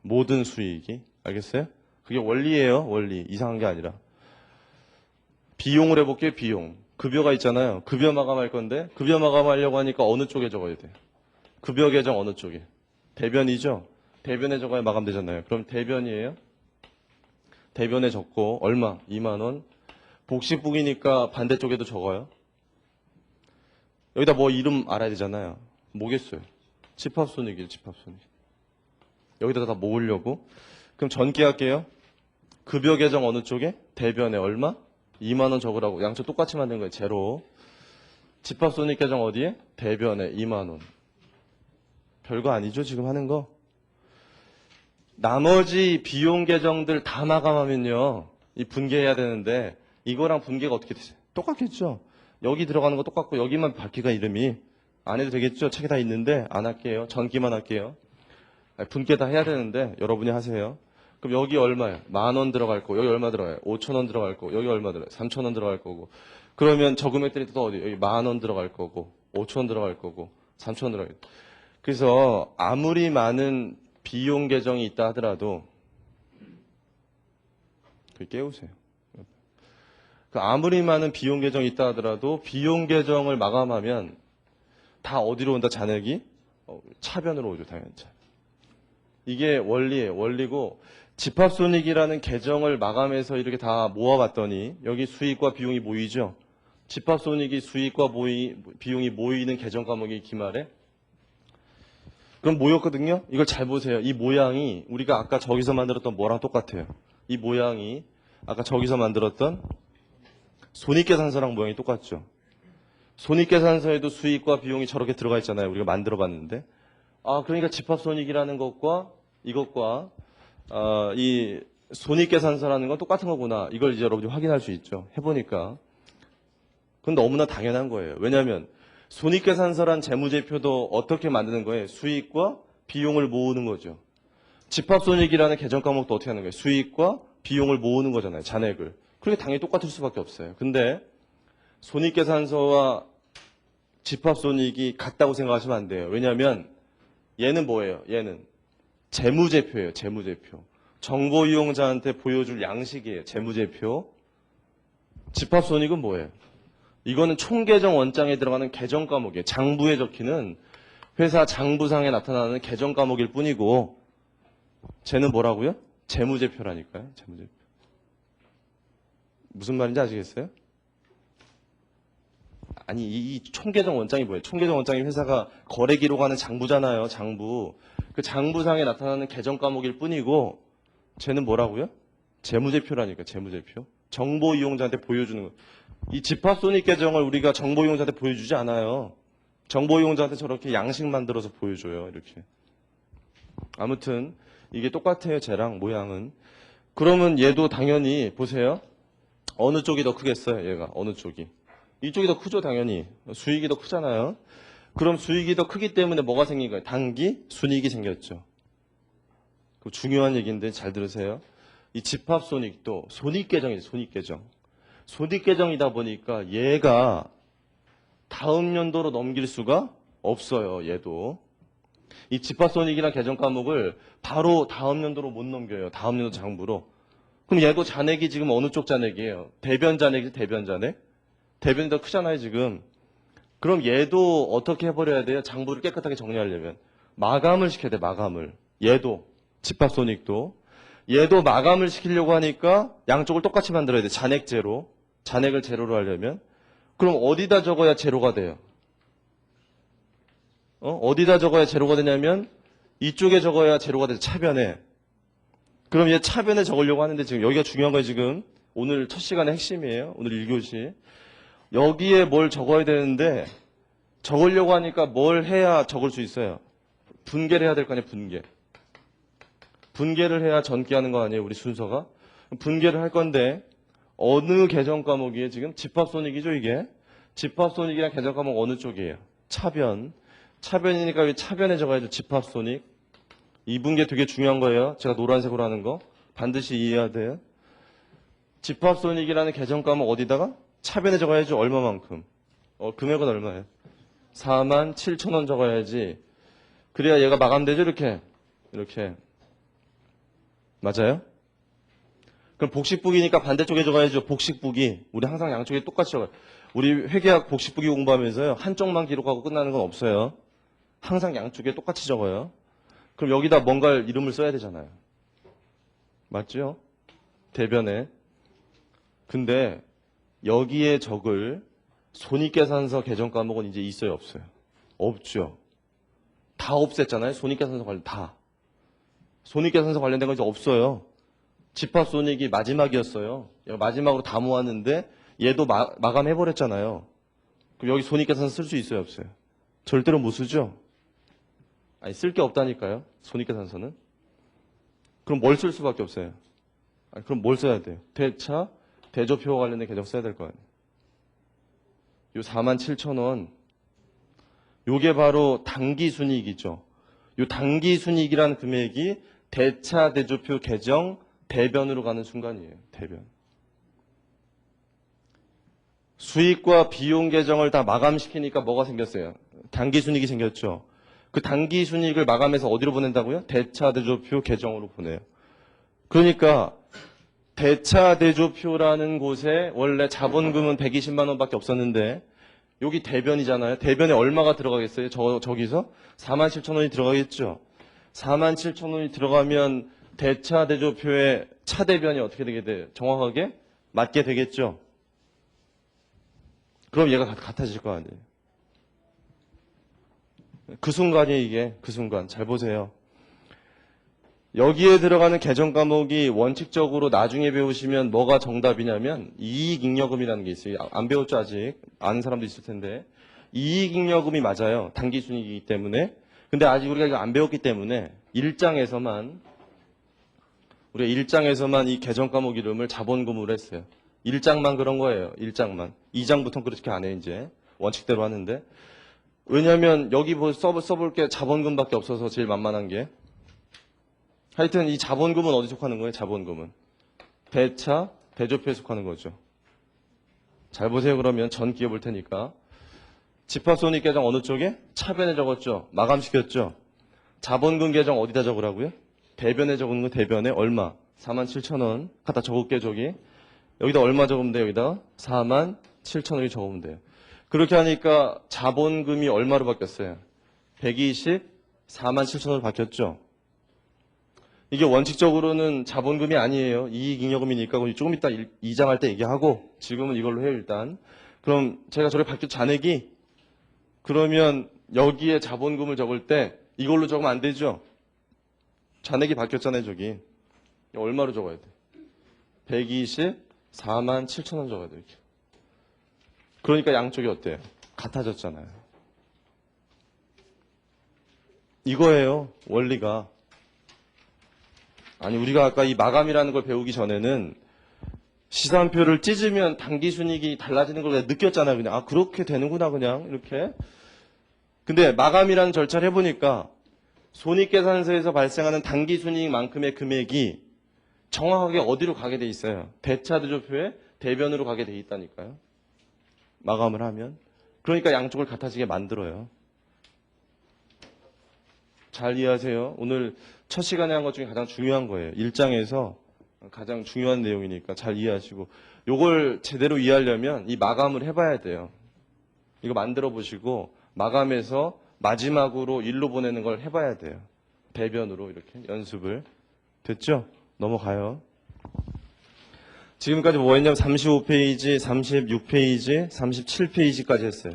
모든 수익이. 알겠어요? 그게 원리예요. 원리. 이상한 게 아니라. 비용을 해볼게요. 비용. 급여가 있잖아요. 급여 마감할 건데 급여 마감하려고 하니까 어느 쪽에 적어야 돼요? 급여 계정 어느 쪽에? 대변이죠? 대변에 적어야 마감되잖아요. 그럼 대변이에요? 대변에 적고 얼마? 2만 원. 복식북이니까 반대쪽에도 적어요. 여기다 뭐 이름 알아야 되잖아요. 뭐겠어요? 집합손익이에요, 집합손익. 여기다가 다 모으려고. 그럼 전기할게요. 급여 계정 어느 쪽에? 대변에 얼마? 2만 원 적으라고. 양쪽 똑같이 만든 거예요. 제로. 집합손익 계정 어디에? 대변에 2만 원. 별거 아니죠, 지금 하는 거? 나머지 비용 계정들 다 마감하면요. 이 분개해야 되는데 이거랑 분개가 어떻게 되세요? 똑같겠죠? 여기 들어가는 거 똑같고 여기만 바퀴가 이름이 안 해도 되겠죠? 책에 다 있는데 안 할게요. 전기만 할게요. 분개 다 해야 되는데 여러분이 하세요. 그럼 여기 얼마예요? 10,000원 들어갈 거고 여기 얼마 들어가요? 5,000원 들어갈 거고 여기 얼마 들어가요? 3,000원 들어갈 거고 그러면 저금액들이 또 어디? 여기 10,000원 들어갈 거고 5,000원 들어갈 거고 3,000원 들어갈 거고 그래서 아무리 많은 비용 계정이 있다 하더라도 깨우세요. 아무리 많은 비용 계정이 있다 하더라도 비용 계정을 마감하면 다 어디로 온다 잔액이? 차변으로 오죠. 당연히. 이게 원리예요. 원리고 집합손익이라는 계정을 마감해서 이렇게 다 모아봤더니 여기 수익과 비용이 모이죠. 집합손익이 수익과 비용이 모이는 계정 과목이 기말에 그럼 모였거든요. 이걸 잘 보세요. 이 모양이 우리가 아까 저기서 만들었던 뭐랑 똑같아요. 이 모양이 아까 저기서 만들었던 손익계산서랑 모양이 똑같죠. 손익계산서에도 수익과 비용이 저렇게 들어가 있잖아요. 우리가 만들어봤는데. 그러니까 집합손익이라는 것과 이것과 이 손익계산서라는 건 똑같은 거구나. 이걸 이제 여러분이 확인할 수 있죠. 해보니까. 그건 너무나 당연한 거예요. 왜냐하면 손익계산서란 재무제표도 어떻게 만드는 거예요? 수익과 비용을 모으는 거죠. 집합손익이라는 계정 과목도 어떻게 하는 거예요? 수익과 비용을 모으는 거잖아요. 잔액을. 그러니까 당연히 똑같을 수밖에 없어요. 근데 손익계산서와 집합손익이 같다고 생각하시면 안 돼요. 왜냐하면 얘는 뭐예요? 얘는 재무제표예요. 재무제표. 정보 이용자한테 보여줄 양식이에요. 재무제표. 집합손익은 뭐예요? 이거는 총계정 원장에 들어가는 계정 과목이에요. 장부에 적히는 회사 장부상에 나타나는 계정 과목일 뿐이고 쟤는 뭐라고요? 재무제표라니까요. 재무제표. 무슨 말인지 아시겠어요? 아니 이 총계정 원장이 뭐예요? 총계정 원장이 회사가 거래 기록하는 장부잖아요. 장부. 그 장부상에 나타나는 계정 과목일 뿐이고 쟤는 뭐라고요? 재무제표라니까. 재무제표. 정보 이용자한테 보여주는 거. 이 집합손익 계정을 우리가 정보 이용자한테 보여주지 않아요. 정보 이용자한테 저렇게 양식 만들어서 보여줘요. 이렇게. 아무튼 이게 똑같아요. 쟤랑 모양은. 그러면 얘도 당연히 보세요. 어느 쪽이 더 크겠어요? 얘가 어느 쪽이? 이쪽이 더 크죠. 당연히. 수익이 더 크잖아요. 그럼 수익이 더 크기 때문에 뭐가 생긴 거예요? 단기 순이익이 생겼죠. 중요한 얘기인데 잘 들으세요. 이 집합손익도 손익계정이죠. 손익계정. 손익계정이다 보니까 얘가 다음 연도로 넘길 수가 없어요. 얘도. 이 집합손익이나 계정 과목을 바로 다음 연도로 못 넘겨요. 다음 연도 장부로. 그럼 얘도 잔액이 지금 어느 쪽 잔액이에요? 대변 잔액이지. 대변 잔액. 대변이 더 크잖아요. 지금. 그럼 얘도 어떻게 해버려야 돼요? 장부를 깨끗하게 정리하려면. 마감을 시켜야 돼. 마감을. 얘도. 집합손익도. 얘도 마감을 시키려고 하니까 양쪽을 똑같이 만들어야 돼. 잔액 제로. 잔액을 제로로 하려면. 그럼 어디다 적어야 제로가 돼요? 어디다 적어야 제로가 되냐면 이쪽에 적어야 제로가 돼서 차변에. 그럼 얘 차변에 적으려고 하는데 지금 여기가 중요한 거예요. 지금 오늘 첫 시간의 핵심이에요. 오늘 1교시. 여기에 뭘 적어야 되는데 적으려고 하니까 뭘 해야 적을 수 있어요? 분개를 해야 될 거 아니에요. 분개. 분개를 해야 전기하는 거 아니에요. 우리 순서가. 분개를 할 건데 어느 계정 과목이에요? 지금 집합손익이죠. 이게. 집합손익이랑 계정 과목 어느 쪽이에요? 차변. 차변이니까 왜 차변에 적어야죠. 집합손익. 이 분개 되게 중요한 거예요. 제가 노란색으로 하는 거. 반드시 이해해야 돼요. 집합손익이라는 계정 과목 어디다가? 차변에 적어야죠. 얼마만큼? 금액은 얼마예요? 47,000원 적어야지. 그래야 얘가 마감되죠. 이렇게. 이렇게. 맞아요? 그럼 복식북이니까 반대쪽에 적어야죠. 복식북이. 우리 항상 양쪽에 똑같이 적어요. 우리 회계학 복식북이 공부하면서요. 한쪽만 기록하고 끝나는 건 없어요. 항상 양쪽에 똑같이 적어요. 그럼 여기다 뭔가 이름을 써야 되잖아요. 맞죠? 대변에. 근데 여기에 적을 손익계산서 계정 과목은 이제 있어요? 없어요? 없죠. 다 없앴잖아요. 손익계산서 관련 다. 손익계산서 관련된 거 이제 없어요. 집합손익이 마지막이었어요. 마지막으로 다 모았는데 얘도 마감해버렸잖아요. 그럼 여기 손익계산서 쓸 수 있어요, 없어요? 절대로 못 쓰죠? 아니, 쓸 게 없다니까요. 손익계산서는. 그럼 뭘 쓸 수밖에 없어요? 아니, 그럼 뭘 써야 돼요? 대차, 대조표와 관련된 계정 써야 될 거 아니에요. 요 47,000원. 요게 바로 당기순이익이죠. 요 당기순이익이라는 금액이 대차, 대조표 계정, 대변으로 가는 순간이에요. 대변. 수익과 비용 계정을 다 마감시키니까 뭐가 생겼어요? 당기순이익이 생겼죠. 그 당기순이익을 마감해서 어디로 보낸다고요? 대차, 대조표 계정으로 보내요. 그러니까 대차, 대조표라는 곳에 원래 자본금은 120만 원밖에 없었는데 여기 대변이잖아요. 대변에 얼마가 들어가겠어요? 저기서 47,000원이 들어가겠죠. 47,000원이 들어가면 대차, 대조표의 차대변이 어떻게 되게 돼요? 정확하게 맞게 되겠죠. 그럼 얘가 같아질 거 아니에요. 그 순간이 이게 그 순간. 잘 보세요. 여기에 들어가는 계정 과목이 원칙적으로 나중에 배우시면 뭐가 정답이냐면 이익잉여금이라는 게 있어요. 안 배웠죠 아직. 아는 사람도 있을 텐데. 이익잉여금이 맞아요. 당기순이익이기 때문에. 근데 아직 우리가 이거 안 배웠기 때문에 1장에서만 이 계정 과목 이름을 자본금으로 했어요. 1장만 그런 거예요. 1장만. 2장부터는 그렇게 안 해 이제. 원칙대로 하는데. 왜냐면 여기 써볼 게 자본금밖에 없어서 제일 만만한 게. 하여튼 이 자본금은 어디 속하는 거예요? 자본금은. 대차, 대조표에 속하는 거죠. 잘 보세요. 그러면 전 기업 볼 테니까. 집합손익 계정 어느 쪽에? 차변에 적었죠. 마감시켰죠. 자본금 계정 어디다 적으라고요? 대변에 적은 거 대변에 얼마? 47,000원. 갖다 적을게 저기. 여기다 얼마 적으면 돼요? 여기다 47,000원이 적으면 돼요. 그렇게 하니까 자본금이 얼마로 바뀌었어요? 124만7천원으로 바뀌었죠. 이게 원칙적으로는 자본금이 아니에요. 이익잉여금이니까 조금 이따 2장 할 때 얘기하고 지금은 이걸로 해요 일단. 그럼 제가 저렇게 바뀌었 잔액이 그러면 여기에 자본금을 적을 때 이걸로 적으면 안 되죠. 잔액이 바뀌었잖아요 저기. 얼마로 적어야 돼? 124만 7천원 적어야 돼요. 이렇게. 그러니까 양쪽이 어때요? 같아졌잖아요. 이거예요 원리가. 아니 우리가 아까 이 마감이라는 걸 배우기 전에는 시산표를 찢으면 당기순이익이 달라지는 걸 느꼈잖아요. 그냥 아 그렇게 되는구나 그냥 이렇게. 근데 마감이라는 절차를 해보니까 손익계산서에서 발생하는 당기순이익만큼의 금액이 정확하게 어디로 가게 돼 있어요. 대차대조표에 대변으로 가게 돼 있다니까요. 마감을 하면. 그러니까 양쪽을 같아지게 만들어요. 잘 이해하세요. 오늘 첫 시간에 한 것 중에 가장 중요한 거예요. 1장에서 가장 중요한 내용이니까 잘 이해하시고 요걸 제대로 이해하려면 이 마감을 해봐야 돼요. 이거 만들어 보시고 마감해서 마지막으로 일로 보내는 걸 해봐야 돼요. 대변으로 이렇게 연습을. 됐죠? 넘어가요. 지금까지 뭐 했냐면 35페이지, 36페이지, 37페이지까지 했어요.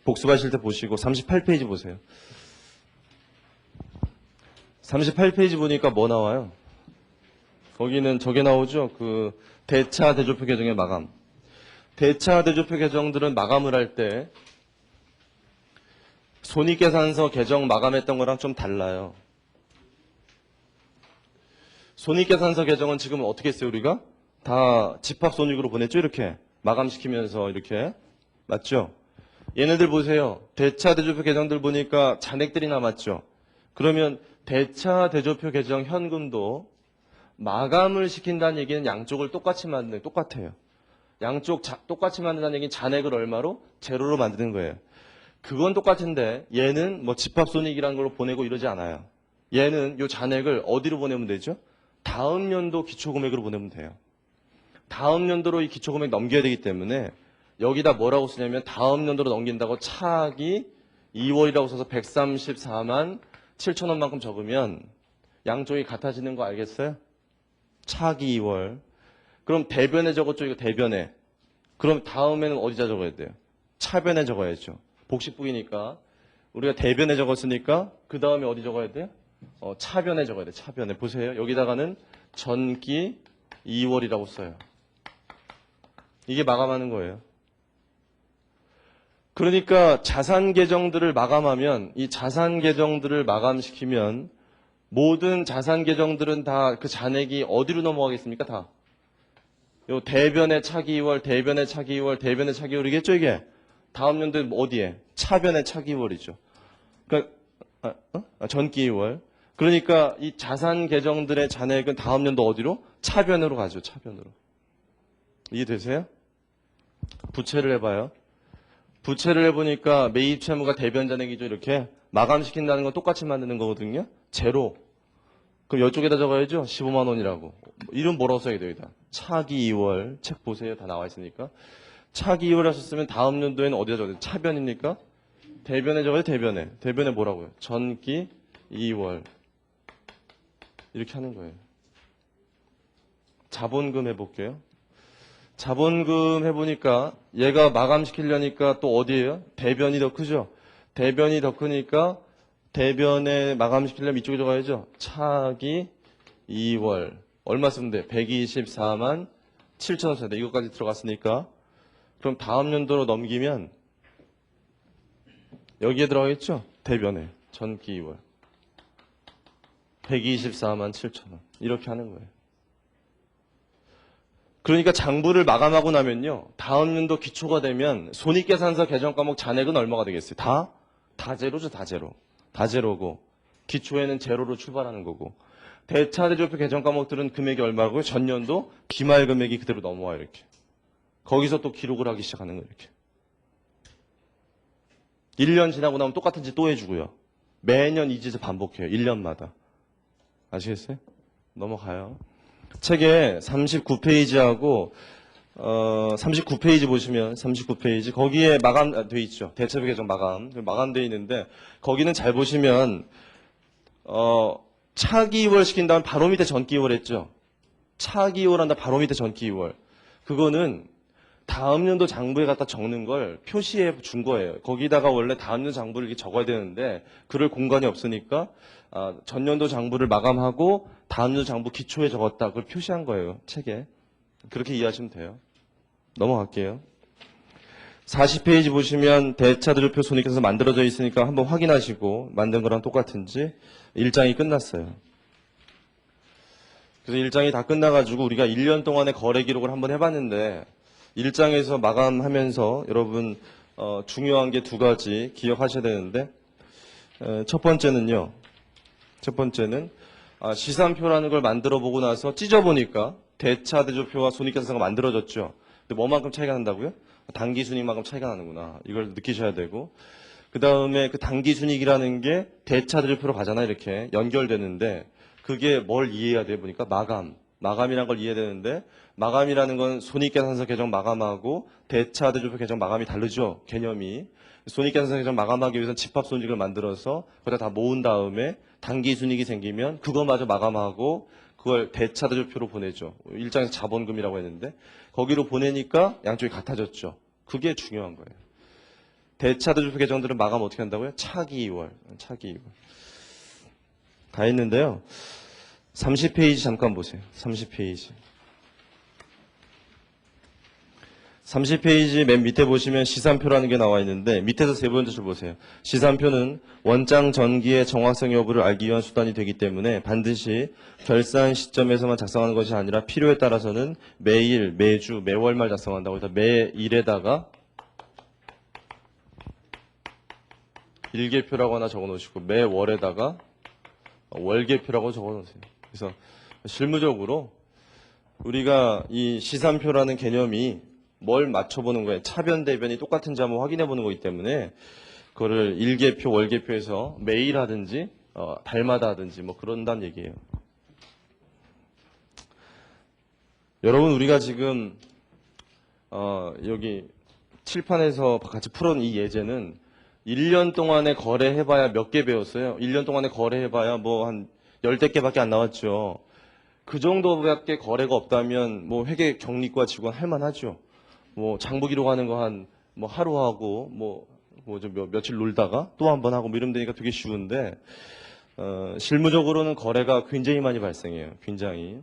복습하실 때 보시고 38페이지 보세요. 38페이지 보니까 뭐 나와요? 거기는 저게 나오죠. 그 대차 대조표 계정의 마감. 대차 대조표 계정들은 마감을 할 때 손익계산서 계정 마감했던 거랑 좀 달라요. 손익계산서 계정은 지금 어떻게 했어요 우리가? 다 집합손익으로 보냈죠 이렇게. 마감시키면서 이렇게. 맞죠? 얘네들 보세요. 대차 대조표 계정들 보니까 잔액들이 남았죠. 그러면 대차 대조표 계정 현금도 마감을 시킨다는 얘기는 양쪽을 똑같이 만드는 똑같아요. 양쪽 똑같이 만든다는 얘기는 잔액을 얼마로? 제로로 만드는 거예요. 그건 똑같은데 얘는 뭐 집합손익이라는 걸로 보내고 이러지 않아요. 얘는 이 잔액을 어디로 보내면 되죠? 다음 연도 기초금액으로 보내면 돼요. 다음 연도로 이 기초금액 넘겨야 되기 때문에 여기다 뭐라고 쓰냐면 다음 연도로 넘긴다고 차액이 2월이라고 써서 134만 7천원만큼 적으면 양쪽이 같아지는 거 알겠어요? 차기 2월. 그럼 대변에 적었죠? 이거 대변에. 그럼 다음에는 어디다 적어야 돼요? 차변에 적어야죠. 복식부이니까. 우리가 대변에 적었으니까 그 다음에 어디 적어야 돼? 차변에 적어야 돼. 차변에. 보세요. 여기다가는 전기 2월이라고 써요. 이게 마감하는 거예요. 그러니까 자산 계정들을 마감하면 이 자산 계정들을 마감시키면 모든 자산 계정들은 다 그 잔액이 어디로 넘어가겠습니까? 다. 요 대변의 차기 2월, 대변의 차기 2월, 대변의 차기 2월이겠죠, 이게? 다음 연도에 어디에? 차변의 차기 2월이죠. 그러니까 전기 2월. 그러니까 이 자산 계정들의 잔액은 다음 연도 어디로? 차변으로 가죠. 차변으로. 이해되세요? 부채를 해봐요. 부채를 해보니까 매입 채무가 대변 잔액이죠. 이렇게 마감시킨다는 건 똑같이 만드는 거거든요. 제로. 그럼 이쪽에다 적어야죠. 15만 원이라고. 이름 뭐라고 써야 돼요? 여기다. 차기 2월. 책 보세요. 다 나와 있으니까. 차기 2월 하셨으면 다음 연도에는 어디다 적어야 돼요? 차변입니까? 대변에 적어요. 대변에. 대변에 뭐라고요? 전기 2월. 이렇게 하는 거예요. 자본금 해볼게요. 자본금 해보니까 얘가 마감시키려니까 또 어디예요? 대변이 더 크죠? 대변이 더 크니까 대변에 마감시키려면 이쪽에 적어야죠. 차기 2월. 얼마 쓰면 돼? 124만 7천 원 써야 돼. 이거까지 들어갔으니까. 그럼 다음 연도로 넘기면 여기에 들어가겠죠? 대변에. 전기 2월. 124만 7천 원. 이렇게 하는 거예요. 그러니까 장부를 마감하고 나면요. 다음 연도 기초가 되면 손익계산서 개정 과목 잔액은 얼마가 되겠어요? 다 제로죠. 다 제로. 다 제로고 기초에는 제로로 출발하는 거고 대차대조표 개정 과목들은 금액이 얼마고요? 전년도 기말 금액이 그대로 넘어와요. 이렇게. 거기서 또 기록을 하기 시작하는 거예요. 이렇게. 1년 지나고 나면 똑같은 짓 또 해주고요. 매년 이 짓을 반복해요. 1년마다. 아시겠어요? 넘어가요. 책에 39페이지하고 39페이지 보시면 39페이지 거기에 마감돼 있죠. 대체부 개정 마감돼 있는데 거기는 잘 보시면 차기 2월 시킨 다음 바로 밑에 전기 2월 했죠. 차기 2월 한다 바로 밑에 전기 2월. 그거는 다음 연도 장부에 갖다 적는 걸 표시해 준 거예요. 거기다가 원래 다음 연도 장부를 이렇게 적어야 되는데 그럴 공간이 없으니까 전년도 장부를 마감하고 다음 연도 장부 기초에 적었다. 그걸 표시한 거예요. 책에. 그렇게 이해하시면 돼요. 넘어갈게요. 40페이지 보시면 대차대조표 손익계산서 만들어져 있으니까 한번 확인하시고 만든 거랑 똑같은지 1장이 끝났어요. 그래서 1장이 다 끝나가지고 우리가 1년 동안의 거래 기록을 한번 해봤는데 1장에서 마감하면서 여러분 중요한 게 두 가지 기억하셔야 되는데 첫 번째는 시산표라는 걸 만들어 보고 나서 찢어보니까 대차대조표와 손익계산서가 만들어졌죠. 근데 뭐만큼 차이가 난다고요? 단기순이익만큼 차이가 나는구나. 이걸 느끼셔야 되고 그 다음에 그 단기순이익이라는 게 대차대조표로 가잖아요. 이렇게 연결되는데 그게 뭘 이해해야 돼요? 보니까 마감이라는 걸 이해해야 되는데 마감이라는 건 손익계산서 개정 마감하고 대차대조표 개정 마감이 다르죠. 개념이. 손익계산서 개정 마감하기 위해서는 집합손익을 만들어서 거기다 다 모은 다음에 단기순이익이 생기면 그거마저 마감하고 그걸 대차대조표로 보내죠. 1장에서 자본금이라고 했는데 거기로 보내니까 양쪽이 같아졌죠. 그게 중요한 거예요. 대차대조표 개정들은 마감 어떻게 한다고요? 차기 2월. 다 했는데요. 30페이지 잠깐 보세요. 30페이지 맨 밑에 보시면 시산표라는 게 나와 있는데 밑에서 세 번째 줄 보세요. 시산표는 원장 전기의 정확성 여부를 알기 위한 수단이 되기 때문에 반드시 결산 시점에서만 작성하는 것이 아니라 필요에 따라서는 매일, 매주, 매월말 작성한다고 해서 매일에다가 일계표라고 하나 적어 놓으시고 매월에다가 월계표라고 적어 놓으세요. 그래서 실무적으로 우리가 이 시산표라는 개념이 뭘 맞춰보는 거예요. 차변, 대변이 똑같은지 한번 확인해보는 거기 때문에 그거를 일계표, 월계표에서 매일 하든지 달마다 하든지 뭐 그런다는 얘기예요. 여러분 우리가 지금 여기 칠판에서 같이 풀어온 이 예제는 1년 동안에 거래해봐야 몇 개 배웠어요? 1년 동안에 거래해봐야 뭐 한 10대 개밖에 안 나왔죠. 그 정도밖에 거래가 없다면 뭐 회계 경리과 직원 할만하죠. 뭐 장부 기록하는 거 한 뭐 하루 하고 뭐 뭐 좀 며칠 놀다가 또 한 번 하고 뭐 이러면 되니까 되게 쉬운데 실무적으로는 거래가 굉장히 많이 발생해요. 굉장히.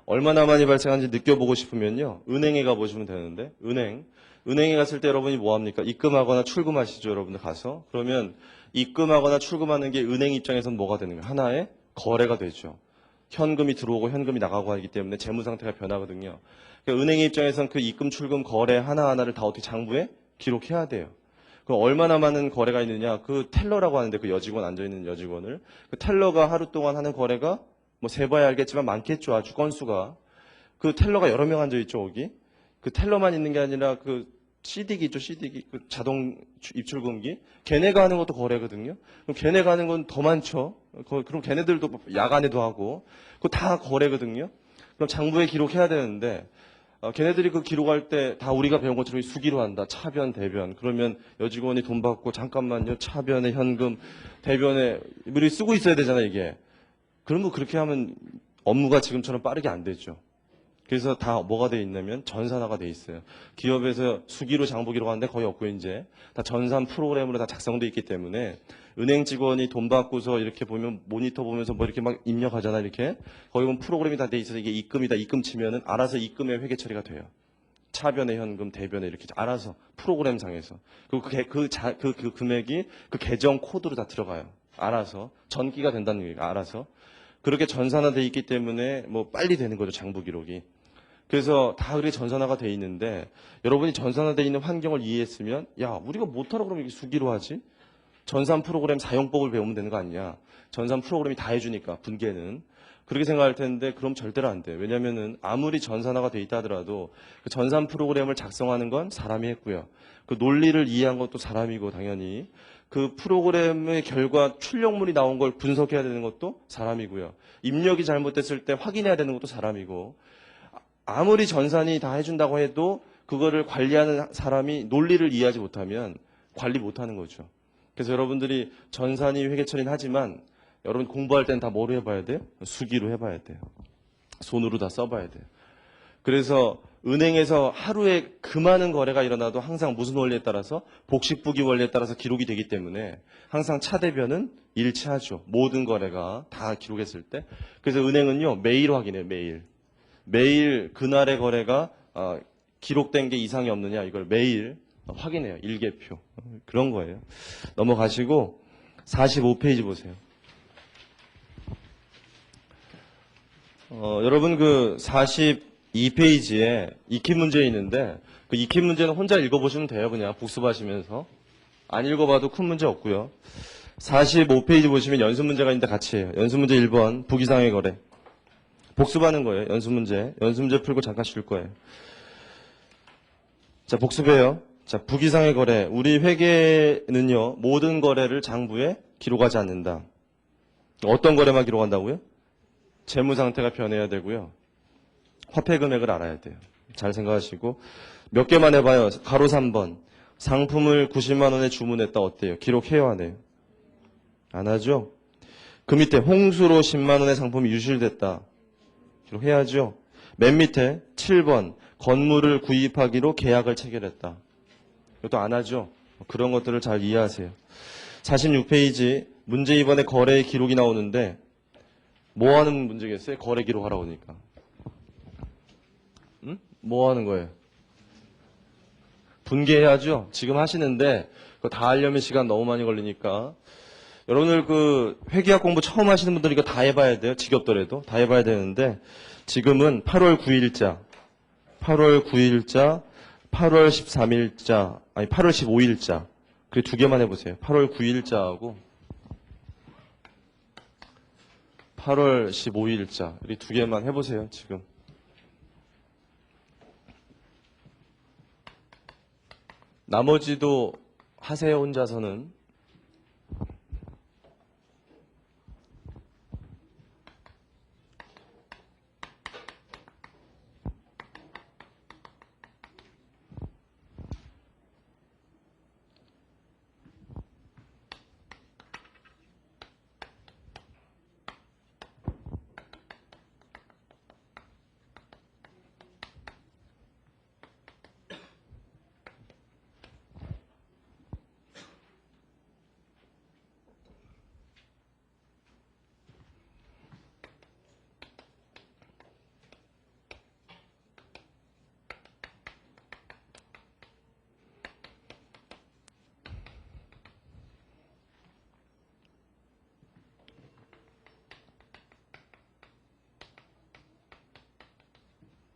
얼마나 많이 발생하는지 느껴보고 싶으면요. 은행에 가보시면 되는데 은행에 갔을 때 여러분이 뭐 합니까? 입금하거나 출금하시죠. 여러분들 가서. 그러면 입금하거나 출금하는 게 은행 입장에서는 뭐가 되는 거예요? 하나의 거래가 되죠. 현금이 들어오고 현금이 나가고 하기 때문에 재무 상태가 변하거든요. 그러니까 은행 입장에서는 그 입금 출금 거래 하나하나를 다 어떻게 장부에 기록해야 돼요. 그럼 얼마나 많은 거래가 있느냐? 그 텔러라고 하는데 그 여직원 앉아있는 여직원을 그 텔러가 하루 동안 하는 거래가 뭐 세봐야 알겠지만 많겠죠. 아주 건수가. 그 텔러가 여러 명 앉아있죠. 거기. 그 텔러만 있는 게 아니라 그 CD기 있죠. CD기. 그 자동 입출금기. 걔네가 하는 것도 거래거든요. 그럼 걔네가 하는 건 더 많죠. 그럼 걔네들도 야간에도 하고. 그거 다 거래거든요. 그럼 장부에 기록해야 되는데 걔네들이 그 기록할 때 다 우리가 배운 것처럼 수기로 한다. 차변, 대변. 그러면 여직원이 돈 받고 잠깐만요. 차변에 현금, 대변에 우리 쓰고 있어야 되잖아 이게. 그런 거 그렇게 하면 업무가 지금처럼 빠르게 안 되죠. 그래서 다 뭐가 돼 있냐면 전산화가 돼 있어요. 기업에서 수기로 장부 기록하는데 거의 없고 이제 다 전산 프로그램으로 다 작성돼 있기 때문에 은행 직원이 돈 받고서 이렇게 보면 모니터 보면서 뭐 이렇게 막 입력하잖아 이렇게. 거기 보면 프로그램이 다 돼 있어서 이게 입금이다 입금 치면은 알아서 입금의 회계 처리가 돼요. 차변의 현금, 대변에 이렇게 알아서 프로그램 상에서 그리고 그 금액이 그 계정 코드로 다 들어가요. 알아서 전기가 된다는 얘기가 알아서 그렇게 전산화돼 있기 때문에 뭐 빨리 되는 거죠 장부 기록이. 그래서 다 그렇게 전산화가 돼 있는데 여러분이 전산화돼 있는 환경을 이해했으면 야 우리가 못하러 그러면 이게 수기로 하지? 전산 프로그램 사용법을 배우면 되는 거 아니냐? 전산 프로그램이 다 해주니까 분계는 그렇게 생각할 텐데 그럼 절대로 안 돼. 왜냐면은 아무리 전산화가 돼 있다 하더라도 그 전산 프로그램을 작성하는 건 사람이 했고요. 그 논리를 이해한 것도 사람이고 당연히 그 프로그램의 결과 출력물이 나온 걸 분석해야 되는 것도 사람이고요. 입력이 잘못됐을 때 확인해야 되는 것도 사람이고 아무리 전산이 다 해준다고 해도 그거를 관리하는 사람이 논리를 이해하지 못하면 관리 못하는 거죠. 그래서 여러분들이 전산이 회계 처리는 하지만 여러분 공부할 때는 다 뭐로 해봐야 돼요? 수기로 해봐야 돼요. 손으로 다 써봐야 돼요. 그래서 은행에서 하루에 그 많은 거래가 일어나도 항상 무슨 원리에 따라서 복식부기 원리에 따라서 기록이 되기 때문에 항상 차대변은 일치하죠. 모든 거래가 다 기록했을 때. 그래서 은행은요 매일 확인해요. 매일 그날의 거래가 기록된 게 이상이 없느냐 이걸 매일 확인해요. 일개표. 그런 거예요. 넘어가시고 45페이지 보세요. 여러분 그 42페이지에 익히 문제 있는데 그 익히 문제는 혼자 읽어보시면 돼요. 그냥 복습하시면서. 안 읽어봐도 큰 문제 없고요. 45페이지 보시면 연습 문제가 있는데 같이 해요. 연습 문제 1번 부기상의 거래. 복습하는 거예요. 연습 문제. 연습 문제 풀고 잠깐 쉴 거예요. 자, 복습해요. 자, 부기상의 거래. 우리 회계는요, 모든 거래를 장부에 기록하지 않는다. 어떤 거래만 기록한다고요? 재무 상태가 변해야 되고요. 화폐 금액을 알아야 돼요. 잘 생각하시고. 몇 개만 해봐요. 가로 3번. 상품을 90만 원에 주문했다. 어때요? 기록해요, 안 해요? 안 하죠? 그 밑에 홍수로 10만 원의 상품이 유실됐다. 기록해야죠. 맨 밑에 7번. 건물을 구입하기로 계약을 체결했다. 이것도 안 하죠. 그런 것들을 잘 이해하세요. 46페이지 문제 2번에 거래의 기록이 나오는데 뭐 하는 문제겠어요? 거래 기록하라고 하니까. 응? 뭐 하는 거예요? 분개해야죠. 지금 하시는데 그거 다 하려면 시간 너무 많이 걸리니까 여러분들 그 회계학 공부 처음 하시는 분들 이거 다 해봐야 돼요. 지겹더라도 다 해봐야 되는데 지금은 8월 9일자 8월 9일자, 8월 13일자, 아니 8월 15일자. 그 두 개만 해보세요. 8월 9일자하고 8월 15일자. 이 두 개만 해보세요. 지금. 나머지도 하세요. 혼자서는.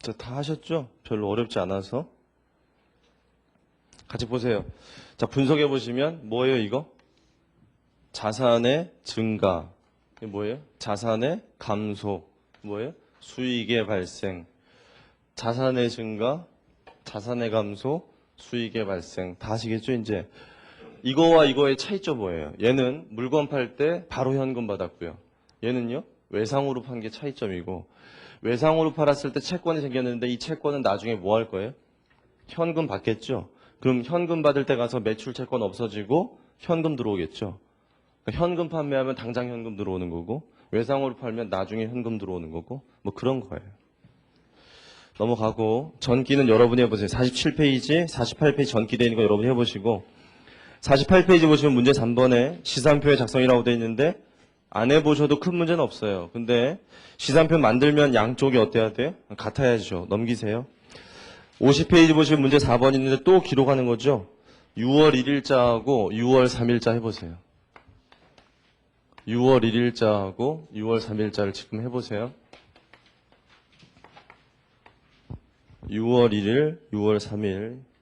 자, 다 하셨죠? 별로 어렵지 않아서. 같이 보세요. 자, 분석해 보시면 뭐예요, 이거? 자산의 증가. 이게 뭐예요? 자산의 감소. 뭐예요? 수익의 발생. 자산의 증가, 자산의 감소, 수익의 발생. 다 아시겠죠, 이제? 이거와 이거의 차이점 뭐예요? 얘는 물건 팔 때 바로 현금 받았고요. 얘는요, 외상으로 판 게 차이점이고, 외상으로 팔았을 때 채권이 생겼는데 이 채권은 나중에 뭐 할 거예요? 현금 받겠죠? 그럼 현금 받을 때 가서 매출 채권 없어지고 현금 들어오겠죠? 그러니까 현금 판매하면 당장 현금 들어오는 거고, 외상으로 팔면 나중에 현금 들어오는 거고, 뭐 그런 거예요. 넘어가고, 전기는 여러분이 해보세요. 47페이지, 48페이지 전기 되어 있는 거 여러분이 해보시고, 48페이지 보시면 문제 3번에 시산표의 작성이라고 되어 있는데 안 해보셔도 큰 문제는 없어요. 근데 시산표 만들면 양쪽이 어때야 돼요? 같아야죠. 넘기세요. 50페이지 보시면 문제 4번 있는데 또 기록하는 거죠. 6월 1일자하고 6월 3일자 해보세요. 6월 1일자하고 6월 3일자를 지금 해보세요. 6월 1일, 6월 3일.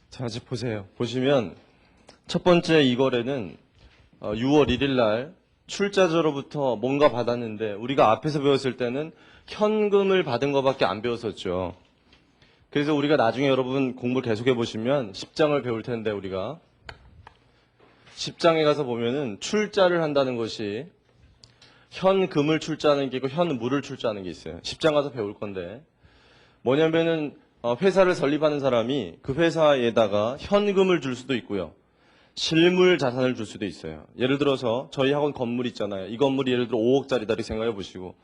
자, 같이 보세요. 보시면 첫 번째 이 거래는 6월 1일 날 출자자로부터 뭔가 받았는데 우리가 앞에서 배웠을 때는 현금을 받은 것밖에 안 배웠었죠. 그래서 우리가 나중에 여러분 공부를 계속해 보시면 10장을 배울 텐데 우리가 10장에 가서 보면은 출자를 한다는 것이 현금을 출자하는 게 있고 현물을 출자하는 게 있어요. 10장 가서 배울 건데 뭐냐면은 회사를 설립하는 사람이 그 회사에다가 현금을 줄 수도 있고요. 실물 자산을 줄 수도 있어요. 예를 들어서 저희 학원 건물 있잖아요. 이 건물이 예를 들어 5억짜리다 이렇게 생각해 보시고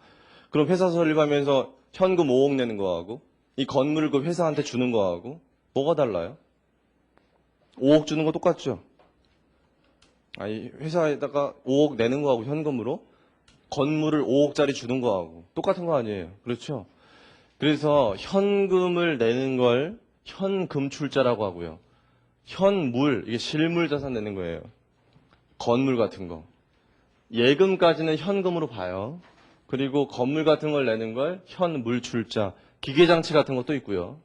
그럼 회사 설립하면서 현금 5억 내는 거하고 이 건물을 그 회사한테 주는 거하고 뭐가 달라요? 5억 주는 거 똑같죠? 아니 회사에다가 5억 내는 거하고 현금으로 건물을 5억짜리 주는 거하고 똑같은 거 아니에요. 그렇죠? 그래서 현금을 내는 걸 현금 출자라고 하고요. 현물, 이게 실물 자산 내는 거예요. 건물 같은 거. 예금까지는 현금으로 봐요. 그리고 건물 같은 걸 내는 걸 현물 출자. 기계장치 같은 것도 있고요.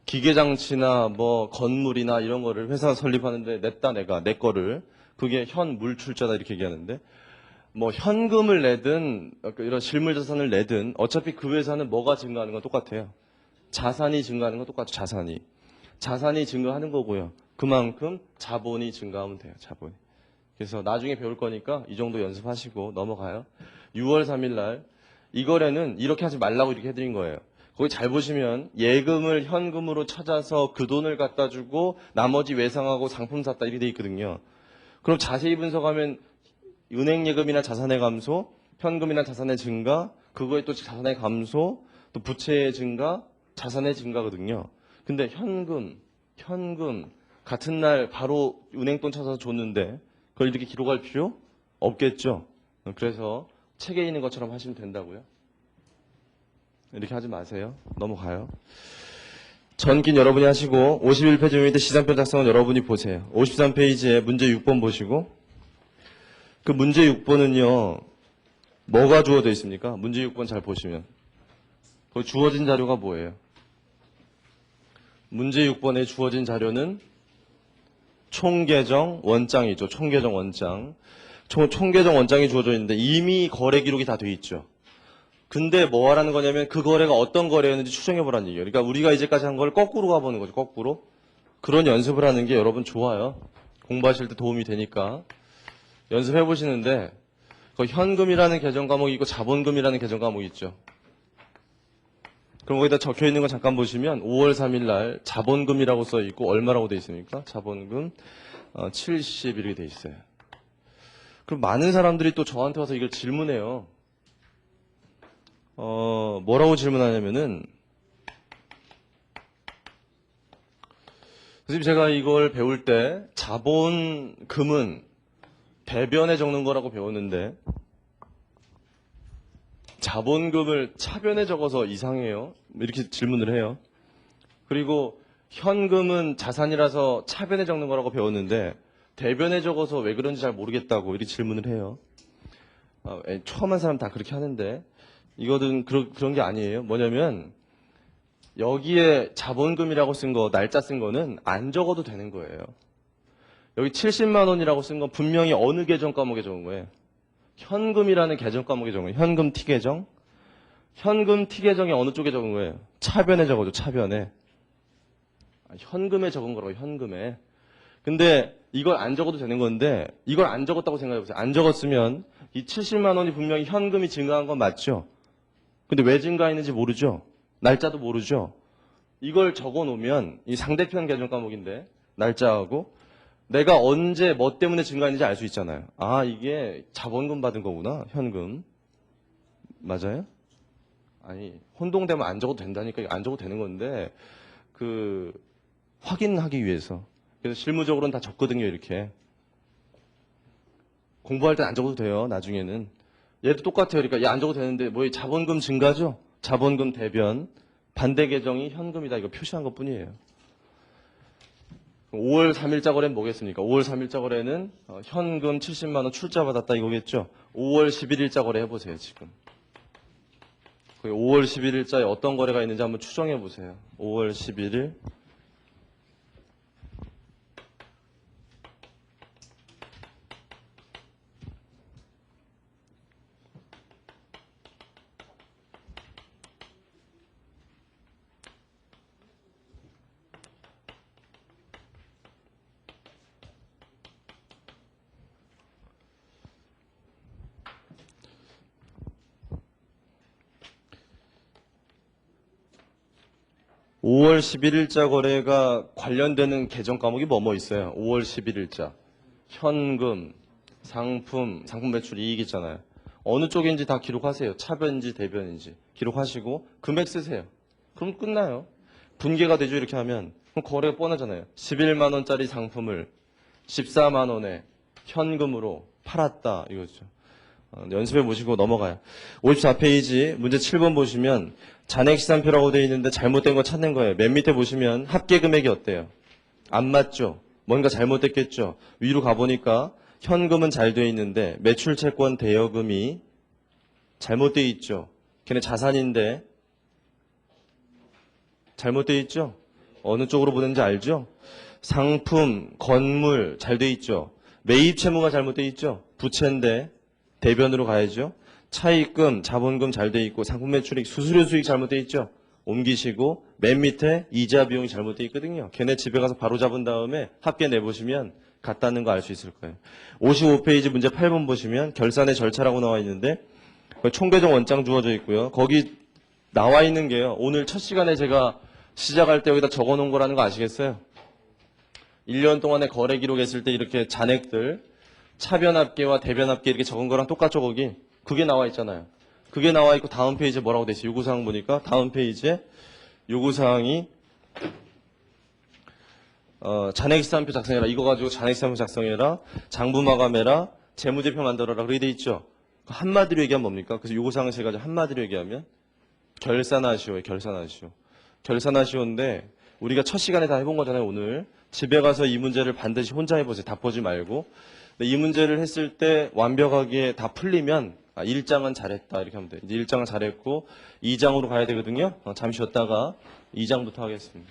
기계장치나 뭐 건물이나 이런 거를 회사 설립하는데 냈다 내가 내 거를 그게 현물 출자다 이렇게 얘기하는데 뭐 현금을 내든 이런 실물 자산을 내든 어차피 그 회사는 뭐가 증가하는 건 똑같아요. 자산이 증가하는 건 똑같죠. 자산이 증가하는 거고요. 그만큼 자본이 증가하면 돼요. 자본이. 그래서 나중에 배울 거니까 이 정도 연습하시고 넘어가요. 6월 3일 날 이 거래는 이렇게 하지 말라고 이렇게 해드린 거예요. 거기 잘 보시면 예금을 현금으로 찾아서 그 돈을 갖다 주고 나머지 외상하고 상품 샀다 이렇게 돼 있거든요. 그럼 자세히 분석하면 은행 예금이나 자산의 감소, 현금이나 자산의 증가, 그거에 또 자산의 감소, 또 부채의 증가, 자산의 증가거든요. 근데 현금 같은 날 바로 은행돈 찾아서 줬는데 그걸 이렇게 기록할 필요 없겠죠. 그래서 책에 있는 것처럼 하시면 된다고요. 이렇게 하지 마세요. 넘어가요. 전기는 여러분이 하시고 51페이지 밑에 시장표 작성은 여러분이 보세요. 53페이지에 문제 6번 보시고 그 문제 6번은요. 뭐가 주어져 있습니까? 문제 6번 잘 보시면. 거기 주어진 자료가 뭐예요? 문제 6번에 주어진 자료는 총계정 원장이죠. 총계정 원장. 총계정 원장이 주어져 있는데 이미 거래 기록이 다 돼 있죠. 근데 뭐 하라는 거냐면 그 거래가 어떤 거래였는지 추정해보라는 얘기예요. 그러니까 우리가 이제까지 한 걸 거꾸로 가보는 거죠. 거꾸로. 그런 연습을 하는 게 여러분 좋아요. 공부하실 때 도움이 되니까. 연습해보시는데 그 현금이라는 계정 과목이 있고 자본금이라는 계정 과목이 있죠. 그럼 거기다 적혀 있는 거 잠깐 보시면 5월 3일 날 자본금이라고 써 있고 얼마라고 돼 있습니까? 자본금 70 이렇게 돼 있어요. 그럼 많은 사람들이 또 저한테 와서 이걸 질문해요. 뭐라고 질문하냐면은 선생님 제가 이걸 배울 때 자본금은 대변에 적는 거라고 배웠는데 자본금을 차변에 적어서 이상해요. 이렇게 질문을 해요. 그리고 현금은 자산이라서 차변에 적는 거라고 배웠는데 대변에 적어서 왜 그런지 잘 모르겠다고 이렇게 질문을 해요. 처음 한 사람 다 그렇게 하는데 이거는 그런 게 아니에요. 뭐냐면 여기에 자본금이라고 쓴 거, 날짜 쓴 거는 안 적어도 되는 거예요. 여기 70만 원이라고 쓴 건 분명히 어느 계정 과목에 적은 거예요. 현금이라는 계정 과목에 적은 거예요. 현금 T 계정. 현금 T 계정이 어느 쪽에 적은 거예요? 차변에 적어줘, 차변에. 현금에 적은 거라고, 현금에. 근데 이걸 안 적어도 되는 건데 이걸 안 적었다고 생각해보세요. 안 적었으면 이 70만 원이 분명히 현금이 증가한 건 맞죠? 근데 왜 증가했는지 모르죠? 날짜도 모르죠? 이걸 적어 놓으면 이 상대편 계정 과목인데 날짜하고 내가 언제 뭐 때문에 증가했는지 알 수 있잖아요. 아, 이게 자본금 받은 거구나. 현금. 맞아요? 아니, 혼동되면 안 적어도 된다니까. 안 적어도 되는 건데 확인하기 위해서. 그래서 실무적으로는 다 적거든요, 이렇게. 공부할 때 안 적어도 돼요, 나중에는. 얘도 똑같아요. 그러니까 얘 안 적어도 되는데 뭐 자본금 증가죠? 자본금 대변. 반대 계정이 현금이다. 이거 표시한 것 뿐이에요. 5월 3일자 거래는 뭐겠습니까? 5월 3일자 거래는 현금 70만 원 출자 받았다 이거겠죠? 5월 11일자 거래 해보세요, 지금. 5월 11일자에 어떤 거래가 있는지 한번 추정해 보세요. 5월 11일. 오 월 11일자 거래가 관련되는 계정 과목이 뭐뭐 있어요? 5월 11일자. 현금, 상품 매출 이익 있잖아요. 어느 쪽인지 다 기록하세요. 차변인지 대변인지. 기록하시고 금액 쓰세요. 그럼 끝나요. 분개가 되죠, 이렇게 하면. 그럼 거래가 뻔하잖아요. 11만 원짜리 상품을 14만 원에 현금으로 팔았다 이거죠. 연습해 보시고 넘어가요. 54페이지 문제 7번 보시면 잔액시산표라고 되어 있는데 잘못된 거 찾는 거예요. 맨 밑에 보시면 합계 금액이 어때요? 안 맞죠? 뭔가 잘못됐겠죠? 위로 가보니까 현금은 잘 되어 있는데 매출채권 대여금이 잘못되어 있죠? 걔네 자산인데 잘못되어 있죠? 어느 쪽으로 보는지 알죠? 상품, 건물 잘 되어 있죠? 매입 채무가 잘못되어 있죠? 부채인데 대변으로 가야죠. 차입금, 자본금 잘 돼 있고 상품 매출익, 수수료 수익 잘못돼 있죠. 옮기시고 맨 밑에 이자 비용이 잘못돼 있거든요. 걔네 집에 가서 바로 잡은 다음에 합계 내보시면 같다는 거 알 수 있을 거예요. 55페이지 문제 8번 보시면 결산의 절차라고 나와 있는데 총계정 원장 주어져 있고요. 거기 나와 있는 게요. 오늘 첫 시간에 제가 시작할 때 여기다 적어놓은 거라는 거 아시겠어요? 1년 동안에 거래 기록했을 때 이렇게 잔액들 차변합계와 대변합계 이렇게 적은 거랑 똑같죠, 거기? 그게 나와 있잖아요. 그게 나와 있고 다음 페이지에 뭐라고 돼 있어요? 요구사항 보니까 다음 페이지에 요구사항이 잔액시산표 작성해라. 이거 가지고 잔액시산표 작성해라. 장부 마감해라. 재무제표 만들어라. 그렇게 돼 있죠. 한마디로 얘기하면 뭡니까? 그래서 요구사항을 세 가지 한마디로 얘기하면 결산하시오예요. 결산하시오. 결산하시오인데 우리가 첫 시간에 다 해본 거잖아요, 오늘. 집에 가서 이 문제를 반드시 혼자 해보세요. 다 보지 말고. 이 문제를 했을 때 완벽하게 다 풀리면 1장은 잘했다 이렇게 하면 돼요. 이제 1장은 잘했고 2장으로 가야 되거든요. 잠시 쉬었다가 2장부터 하겠습니다.